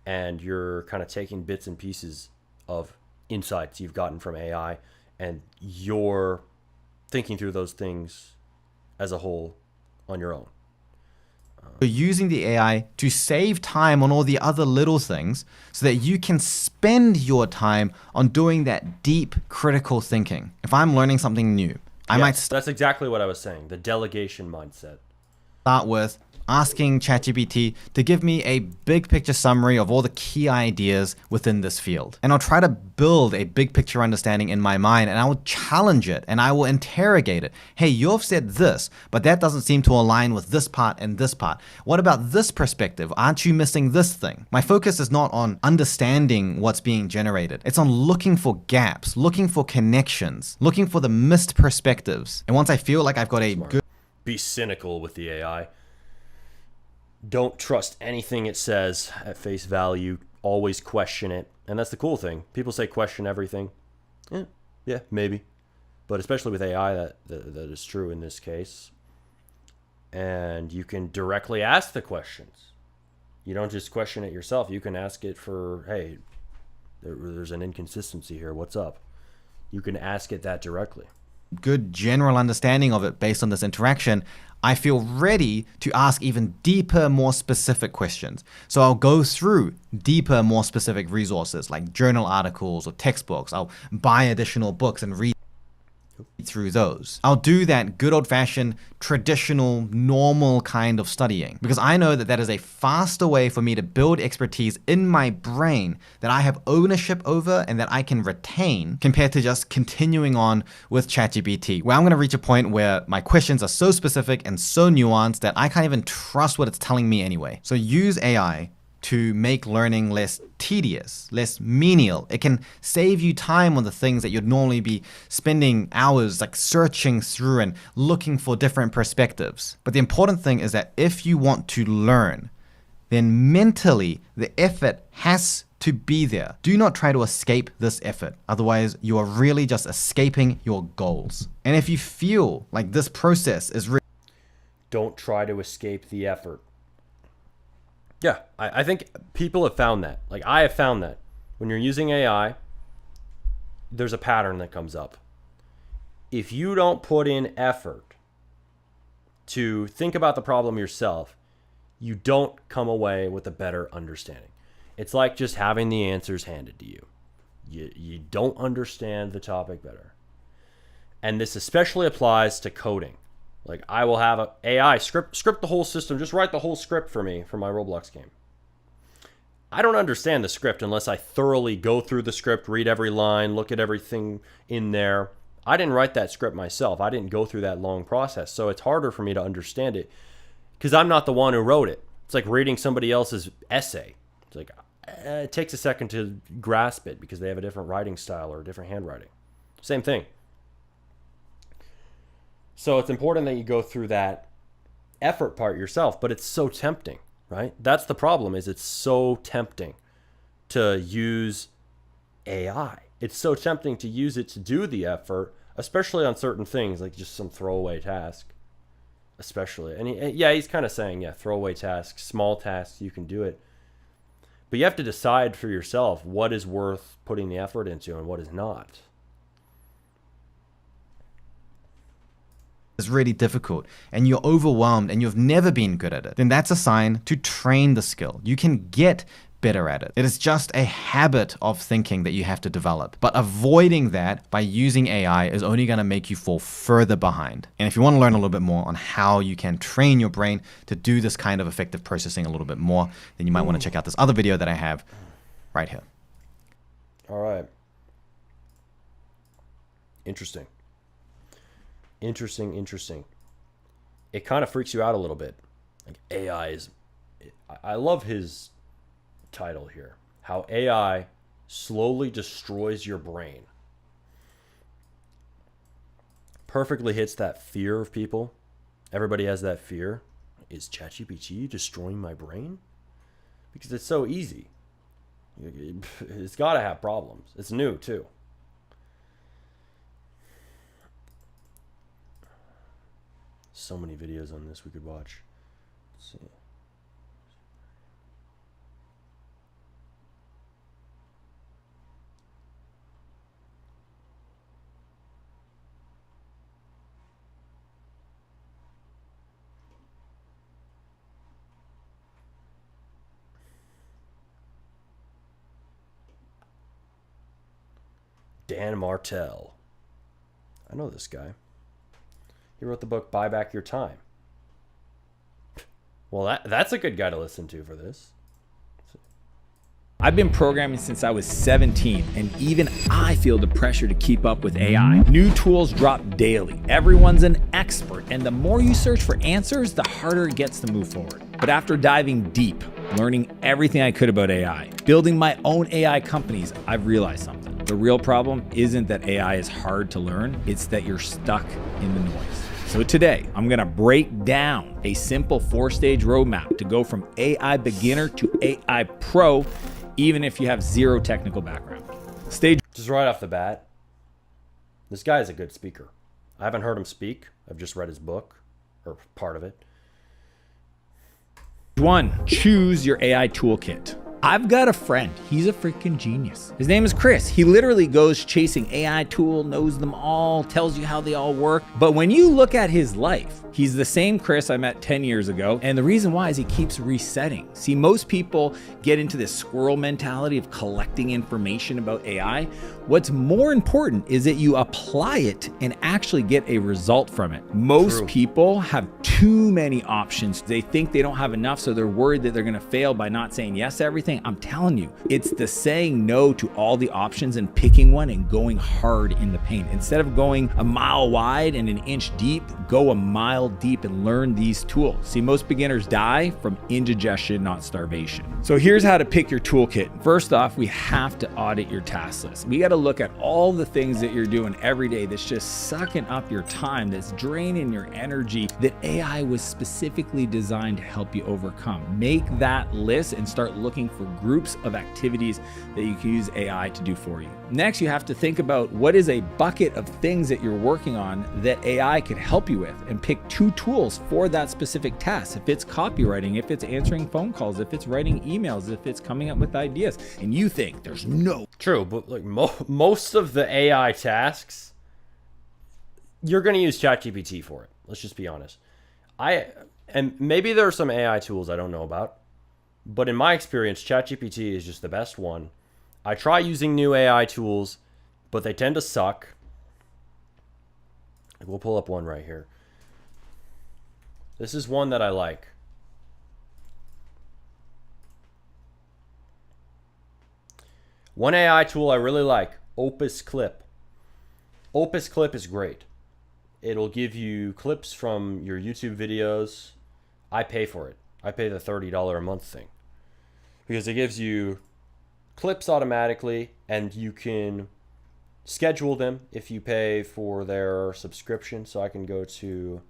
and you're kind of taking bits and pieces of insights you've gotten from AI, and you're thinking through those things as a whole on your own. You're using the AI to save time on all the other little things so that you can spend your time on doing that deep critical thinking. If I'm learning something new, I might That's exactly what I was saying. The delegation mindset. start with asking ChatGPT to give me a big picture summary of all the key ideas within this field. And I'll try to build a big picture understanding in my mind, and I will challenge it and I will interrogate it. Hey, you've said this, but that doesn't seem to align with this part and this part. What about this perspective? Aren't you missing this thing? My focus is not on understanding what's being generated. It's on looking for gaps, looking for connections, looking for the missed perspectives. And once I feel like I've got a good. Be cynical with the AI. Don't trust anything it says at face value. Always question it. And that's the cool thing. People say question everything. Yeah, maybe. But especially with AI, that is true in this case. And you can directly ask the questions. You don't just question it yourself. You can ask it for, hey, there's an inconsistency here. What's up? You can ask it that directly. Good general understanding of it based on this interaction, I feel ready to ask even deeper, more specific questions. So I'll go through deeper, more specific resources like journal articles or textbooks. I'll buy additional books and read through those. I'll do that good old-fashioned, traditional, normal kind of studying because I know that that is a faster way for me to build expertise in my brain that I have ownership over and that I can retain compared to just continuing on with ChatGPT, where I'm going to reach a point where my questions are so specific and so nuanced that I can't even trust what it's telling me anyway. So use AI to make learning less tedious, less menial. It can save you time on the things that you'd normally be spending hours like searching through and looking for different perspectives. But the important thing is that if you want to learn, then mentally the effort has to be there. Do not try to escape this effort. Otherwise, you are really just escaping your goals. And if you feel like this process is Don't try to escape the effort. Yeah, I think people have found that. Like, I have found that when you're using AI, there's a pattern that comes up. If you don't put in effort to think about the problem yourself, you don't come away with a better understanding. It's like just having the answers handed to you. You don't understand the topic better. And this especially applies to coding. Like, I will have an AI script the whole system, just write the whole script for me for my Roblox game. I don't understand the script unless I thoroughly go through the script, read every line, look at everything in there. I didn't write that script myself. I didn't go through that long process. So it's harder for me to understand it because I'm not the one who wrote it. It's like reading somebody else's essay. It's like, it takes a second to grasp it because they have a different writing style or a different handwriting. Same thing. So it's important that you go through that effort part yourself, but it's so tempting, right? That's the problem, is it's so tempting to use AI. It's so tempting to use it to do the effort, especially on certain things, like just some throwaway task, especially. And he's kind of saying, yeah, throwaway tasks, small tasks, you can do it. But you have to decide for yourself what is worth putting the effort into and what is not. It's really difficult and you're overwhelmed and you've never been good at it, then that's a sign to train the skill. You can get better at it. It is just a habit of thinking that you have to develop. But avoiding that by using AI is only going to make you fall further behind. And if you want to learn a little bit more on how you can train your brain to do this kind of effective processing a little bit more, then you might want to check out this other video that I have right here. All right. Interesting. Interesting. It kind of freaks you out a little bit. Like AI is, I love his title here. How AI slowly destroys your brain. Perfectly hits that fear of people. Everybody has that fear. Is ChatGPT destroying my brain? Because it's so easy. It's got to have problems. It's new too. So many videos on this we could watch. Let's see. Dan Martell. I know this guy. He wrote the book Buy Back Your Time. Well, that's a good guy to listen to for this. I've been programming since I was 17, and even I feel the pressure to keep up with AI. New tools drop daily. Everyone's an expert, and the more you search for answers, the harder it gets to move forward. But after diving deep, learning everything I could about AI, building my own AI companies, I've realized something. The real problem isn't that AI is hard to learn, it's that you're stuck in the noise. So today, I'm gonna break down a simple 4-stage roadmap to go from AI beginner to AI pro, even if you have zero technical background. Stage Just right off the bat, this guy is a good speaker. I haven't heard him speak. I've just read his book, or part of it. 1, choose your AI toolkit. I've got a friend, he's a freaking genius. His name is Chris. He literally goes chasing AI tool, knows them all, tells you how they all work. But when you look at his life, he's the same Chris I met 10 years ago. And the reason why is he keeps resetting. See, most people get into this squirrel mentality of collecting information about AI. What's more important is that you apply it and actually get a result from it. Most people have too many options. They think they don't have enough, so they're worried that they're gonna fail by not saying yes to everything. I'm telling you, it's the saying no to all the options and picking one and going hard in the paint. Instead of going a mile wide and an inch deep, go a mile deep and learn these tools. See, most beginners die from indigestion, not starvation. So here's how to pick your toolkit. First off, we have to audit your task list. We got to look at all the things that you're doing every day that's just sucking up your time, that's draining your energy, that AI was specifically designed to help you overcome. Make that list and start looking for groups of activities that you can use AI to do for you. Next, you have to think about what is a bucket of things that you're working on that AI could help you with, and pick 2 tools for that specific task. If it's copywriting, if it's answering phone calls, if it's writing emails, if it's coming up with ideas, and you think there's no... True, but like most of the AI tasks, you're going to use ChatGPT for it. Let's just be honest. And maybe there are some AI tools I don't know about, but in my experience, ChatGPT is just the best one. I try using new AI tools, but they tend to suck. We'll pull up one right here. This is one that I like. One AI tool I really like, Opus Clip. Opus Clip is great. It'll give you clips from your YouTube videos. I pay for it. I pay the $30 a month thing, because it gives you clips automatically and you can schedule them if you pay for their subscription. So I can go to...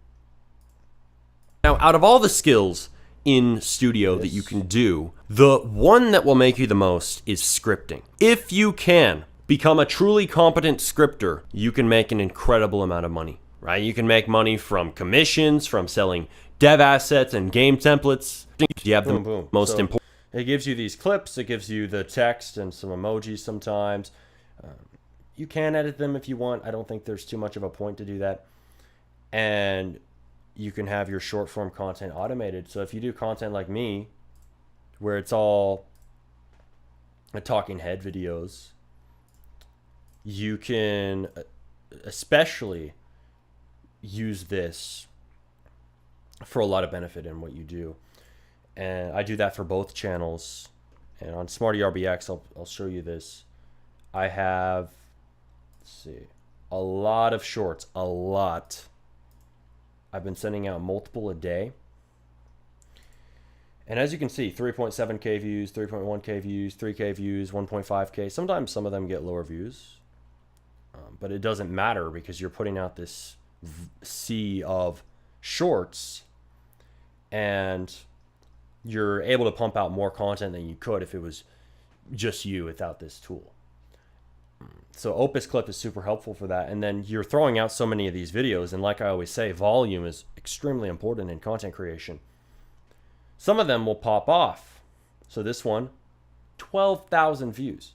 Now, out of all the skills in studio that you can do, the one that will make you the most is scripting. If you can become a truly competent scripter, you can make an incredible amount of money, right? You can make money from commissions, from selling dev assets and game templates. You have the most important. It gives you these clips. It gives you the text and some emojis sometimes. You can edit them if you want. I don't think there's too much of a point to do that. And you can have your short form content automated. So if you do content like me, where it's all talking head videos, you can especially use this for a lot of benefit in what you do. And I do that for both channels. And on Smarty RBX, I'll show you this. I have, let's see, a lot of shorts, a lot. I've been sending out multiple a day. And as you can see, 3.7K views, 3.1K views, 3K views, 1.5K. Sometimes some of them get lower views. But it doesn't matter because you're putting out this sea of shorts and you're able to pump out more content than you could if it was just you without this tool. So Opus Clip is super helpful for that. And then you're throwing out so many of these videos. And like I always say, volume is extremely important in content creation. Some of them will pop off. So this one, 12,000 views.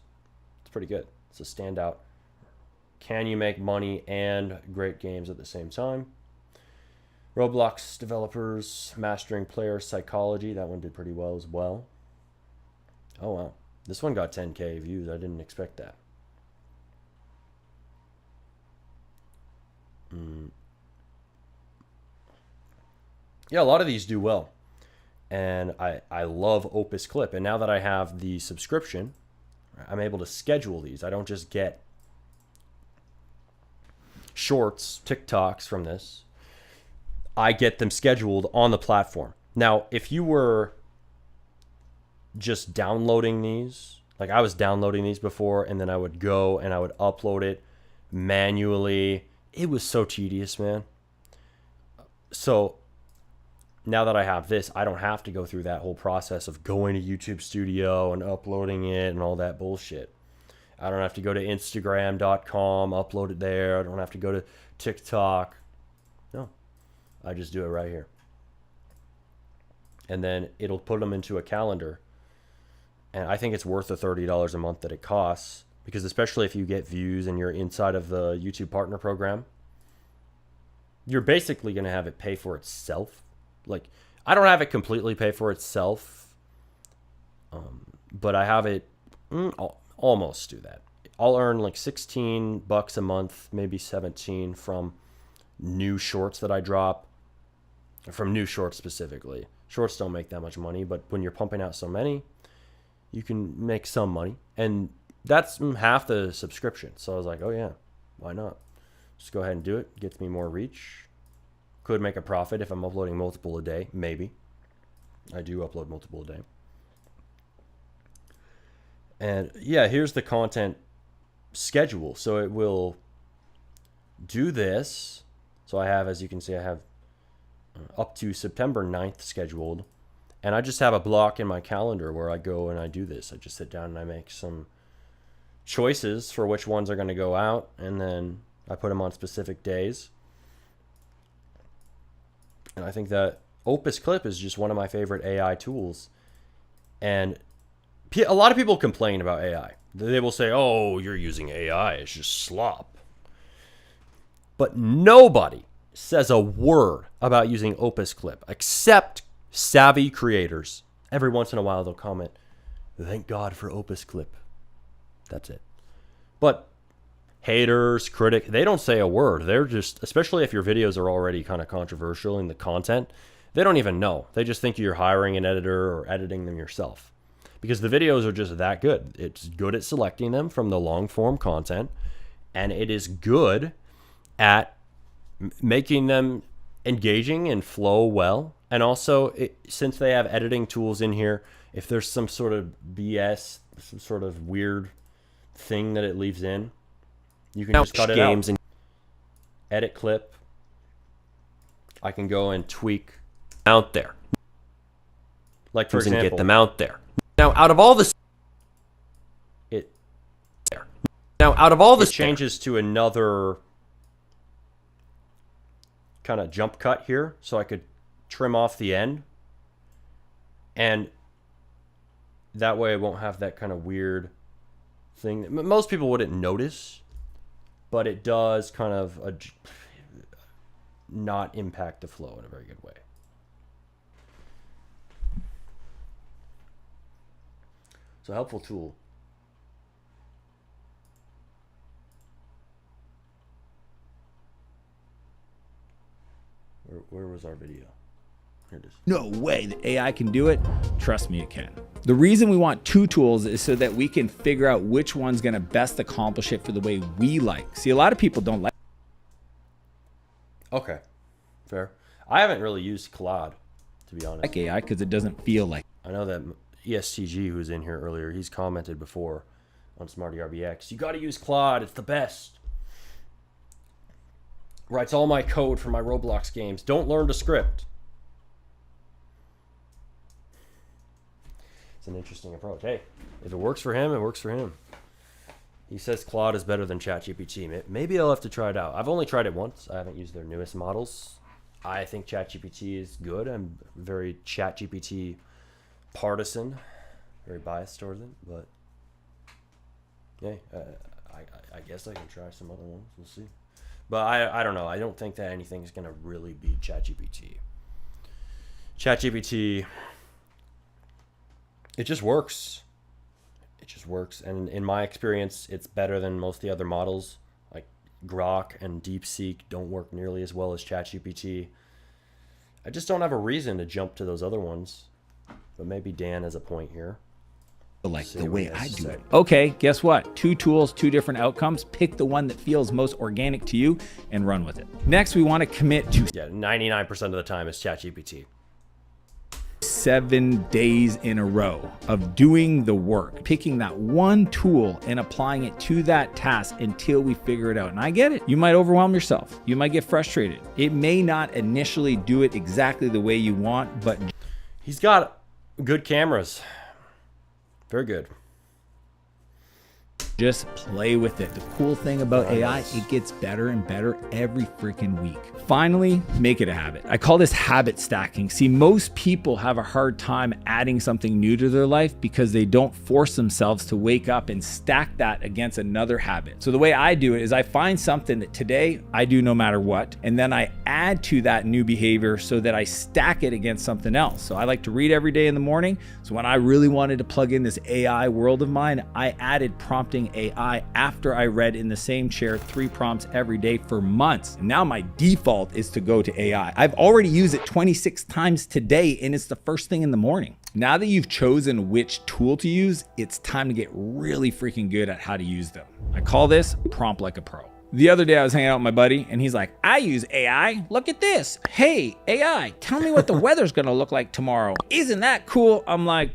It's pretty good. It's a standout. Can you make money and great games at the same time? ROBLOX developers, mastering player psychology. That one did pretty well as well. Oh, wow. This one got 10K views. I didn't expect that. Yeah, a lot of these do well. And I love Opus Clip. And now that I have the subscription, I'm able to schedule these. I don't just get shorts, TikToks from this. I get them scheduled on the platform. Now, if you were just downloading these, like I was downloading these before, and then I would go and I would upload it manually. It was so tedious, man. So now that I have this, I don't have to go through that whole process of going to YouTube Studio and uploading it and all that bullshit. I don't have to go to Instagram.com, upload it there. I don't have to go to TikTok. No, I just do it right here. And then it'll put them into a calendar. And I think it's worth the $30 a month that it costs, because especially if you get views and you're inside of the YouTube Partner Program, you're basically going to have it pay for itself. Like, I don't have it completely pay for itself, but I have it almost do that. I'll earn like $16 a month, maybe 17 from new shorts that I drop, from new shorts specifically. Shorts don't make that much money, but when you're pumping out so many, you can make some money. And that's half the subscription. So I was like, oh yeah, why not? Just go ahead and do it. Gets me more reach. Could make a profit if I'm uploading multiple a day. Maybe. I do upload multiple a day. And yeah, here's the content schedule. So it will do this. So I have, as you can see, I have up to September 9th scheduled. And I just have a block in my calendar where I go and I do this. I just sit down and I make some choices for which ones are going to go out. And then I put them on specific days. And I think that Opus Clip is just one of my favorite AI tools. And a lot of people complain about AI. They will say, oh, you're using AI. It's just slop. But nobody says a word about using Opus Clip except savvy creators. Every once in a while they'll comment, thank God for Opus Clip. That's it. But haters, critic, they don't say a word. They're just, especially if your videos are already kind of controversial in the content, they don't even know. They just think you're hiring an editor or editing them yourself. Because the videos are just that good. It's good at selecting them from the long form content, and it is good at making them engaging and flow well. And also, since they have editing tools in here, if there's some sort of BS, some sort of weird thing that it leaves in, you can just cut it out. And edit clip. I can go and tweak out there. Like for example, get them out there. Now, out of all this, it changes to another kind of jump cut here, so I could trim off the end. And That way it won't have that kind of weird thing that most people wouldn't notice, but it does kind of not impact the flow in a very good way. It's a helpful tool. Where was our video? Here it is. No way that AI can do it. Trust me, it can. The reason we want two tools is so that we can figure out which one's gonna best accomplish it for the way we like. See, a lot of people don't like. Okay, fair. I haven't really used Claude, to be honest. Like AI because it doesn't feel like. I know that ESTG, who was in here earlier, he's commented before on Smarty RBX. You got to use Claude. It's the best. Writes all my code for my Roblox games. Don't learn to script. It's an interesting approach. Hey, if it works for him, it works for him. He says Claude is better than ChatGPT. Maybe I'll have to try it out. I've only tried it once. I haven't used their newest models. I think ChatGPT is good. I'm very ChatGPT partisan, very biased towards it. But yeah, I guess I can try some other ones. We'll see. But I don't know. I don't think that anything is going to really beat ChatGPT. ChatGPT, it just works. It just works. And in my experience, it's better than most of the other models. Like Grok and DeepSeek don't work nearly as well as ChatGPT. I just don't have a reason to jump to those other ones. But maybe Dan has a point here. Like the way I do it. Okay, guess what? Two tools, two different outcomes. Pick the one that feels most organic to you and run with it. Next, we want to commit to 99% of the time is ChatGPT. 7 days in a row of doing the work, picking that one tool and applying it to that task until we figure it out. And I get it. You might overwhelm yourself. You might get frustrated. It may not initially do it exactly the way you want, but he's got good cameras. Very good. Just play with it. The cool thing about AI, it gets better and better every freaking week. Finally, make it a habit. I call this habit stacking. See, most people have a hard time adding something new to their life because they don't force themselves to wake up and stack that against another habit. So the way I do it is I find something that today I do no matter what, and then I add to that new behavior so that I stack it against something else. So I like to read every day in the morning. So when I really wanted to plug in this AI world of mine, I added prompting AI after I read in the same chair 3 prompts every day for months. And now my default is to go to AI. I've already used it 26 times today, and it's the first thing in the morning. Now that you've chosen which tool to use, it's time to get really freaking good at how to use them. I call this prompt like a pro. The other day I was hanging out with my buddy and he's like, I use AI. Look at this. Hey, AI, tell me what the weather's gonna look like tomorrow. Isn't that cool? I'm like,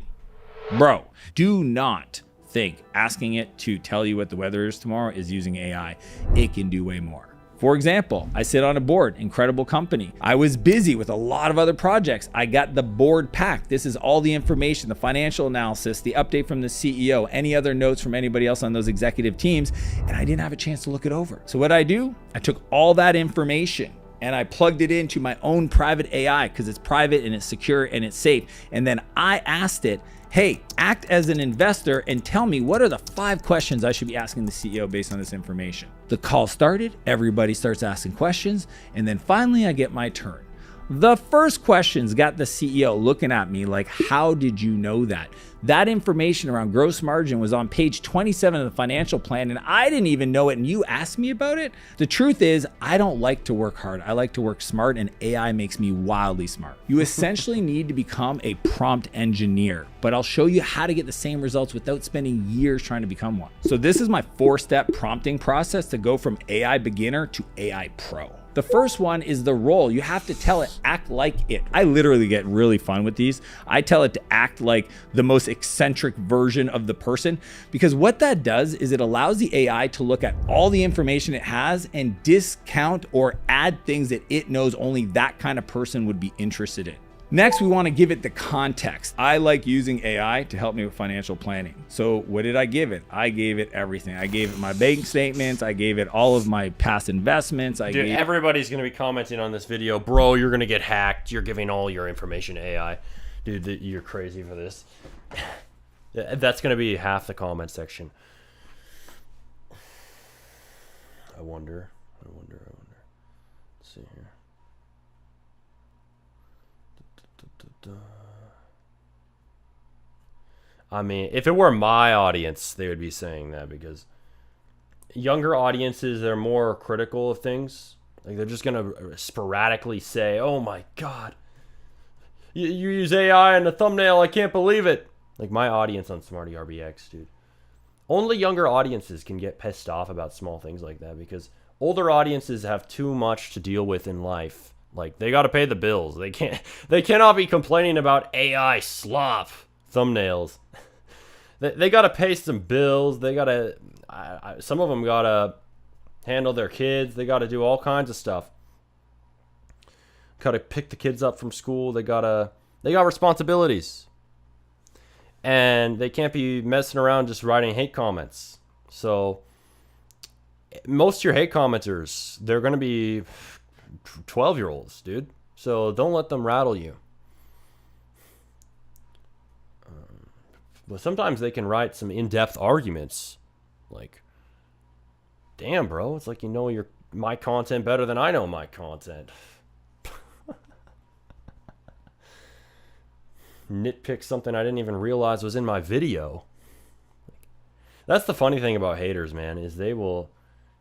bro, do not think asking it to tell you what the weather is tomorrow is using AI. It can do way more. For example, I sit on a board, incredible company. I was busy with a lot of other projects. I got the board packed. This is all the information, the financial analysis, the update from the CEO, any other notes from anybody else on those executive teams, and I didn't have a chance to look it over. So what I do, I took all that information and I plugged it into my own private AI because it's private and it's secure and it's safe. And then I asked it, hey, act as an investor and tell me what are the 5 questions I should be asking the CEO based on this information. The call started, everybody starts asking questions, and then finally I get my turn. The first questions got the CEO looking at me like, how did you know that? That information around gross margin was on page 27 of the financial plan and I didn't even know it and you asked me about it? The truth is, I don't like to work hard. I like to work smart and AI makes me wildly smart. You essentially need to become a prompt engineer, but I'll show you how to get the same results without spending years trying to become one. So this is my 4-step prompting process to go from AI beginner to AI pro. The first one is the role. You have to tell it, act like it. I literally get really fun with these. I tell it to act like the most eccentric version of the person because what that does is it allows the AI to look at all the information it has and discount or add things that it knows only that kind of person would be interested in. Next, we want to give it the context. I like using AI to help me with financial planning. So what did I give it? I gave it everything. I gave it my bank statements. I gave it all of my past investments. Dude, everybody's going to be commenting on this video. Bro, you're going to get hacked. You're giving all your information to AI. Dude, you're crazy for this. That's going to be half the comment section. I wonder. Let's see here. I mean, if it were my audience, they would be saying that, because younger audiences, they're more critical of things. Like, they're just gonna sporadically say, "Oh my God, you use AI in the thumbnail! I can't believe it!" Like my audience on Smarty RBX, dude. Only younger audiences can get pissed off about small things like that, because older audiences have too much to deal with in life. Like, they got to pay the bills. They cannot be complaining about AI slop thumbnails. They got to pay some bills. They got to, some of them got to handle their kids. They got to do all kinds of stuff. Got to pick the kids up from school. They got responsibilities. And they can't be messing around just writing hate comments. So most of your hate commenters, they're going to be 12-year-olds, dude. So don't let them rattle you. But sometimes they can write some in-depth arguments. Like, damn, bro, it's like you know my content better than I know my content. Nitpick something I didn't even realize was in my video. That's the funny thing about haters, man, is they will...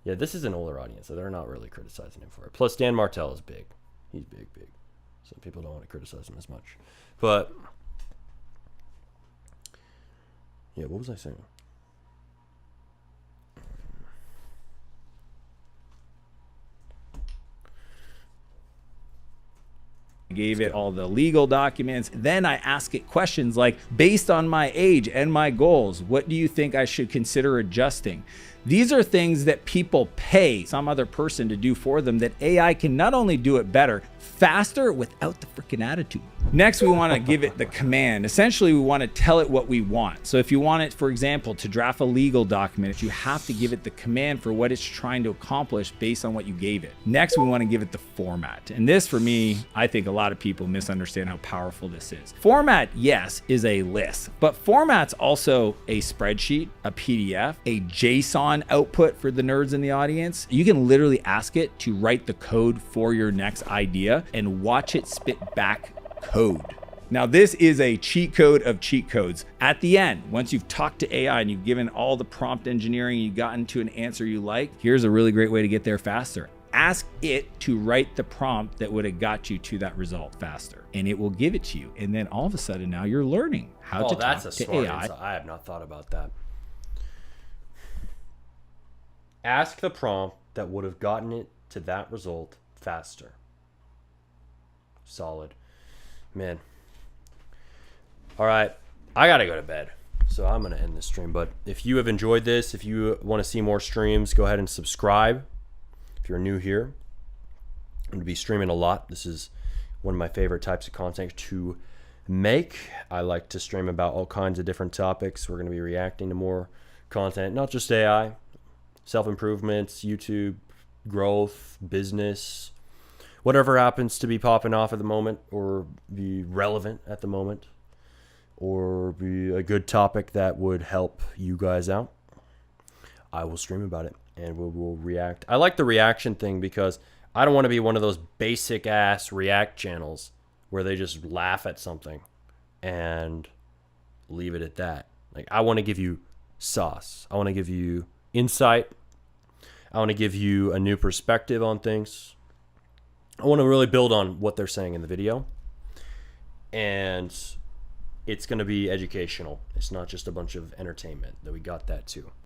Yeah, this is an older audience, so they're not really criticizing him for it. Plus, Dan Martell is big. He's big. So people don't want to criticize him as much. But... yeah, what was I saying? Gave it all the legal documents. Then I ask it questions like, based on my age and my goals, what do you think I should consider adjusting? These are things that people pay some other person to do for them, that AI can not only do it better, faster, without the freaking attitude. Next, we want to give it the command. Essentially, we want to tell it what we want. So if you want it, for example, to draft a legal document, you have to give it the command for what it's trying to accomplish based on what you gave it. Next, we want to give it the format. And this, for me, I think a lot of people misunderstand how powerful this is. Format, yes, is a list, but format's also a spreadsheet, a PDF, a JSON output for the nerds in the audience. You can literally ask it to write the code for your next idea and watch it spit back code. Now, this is a cheat code of cheat codes. At the end, once you've talked to AI and you've given all the prompt engineering, you've gotten to an answer you like, here's a really great way to get there faster. Ask it to write the prompt that would have got you to that result faster, and it will give it to you. And then all of a sudden, now you're learning how to talk to AI. I have not thought about that. Ask the prompt that would have gotten it to that result faster. Solid. Man. All right. I got to go to bed, so I'm going to end this stream. But if you have enjoyed this, if you want to see more streams, go ahead and subscribe. If you're new here, I'm going to be streaming a lot. This is one of my favorite types of content to make. I like to stream about all kinds of different topics. We're going to be reacting to more content, not just AI, self-improvements, YouTube, growth, business, whatever happens to be popping off at the moment or be relevant at the moment or be a good topic that would help you guys out. I will stream about it and we will react. I like the reaction thing because I don't want to be one of those basic ass react channels where they just laugh at something and leave it at that. Like, I want to give you sauce. I want to give you insight. I want to give you a new perspective on things. I want to really build on what they're saying in the video. And it's going to be educational. It's not just a bunch of entertainment. That we got that too.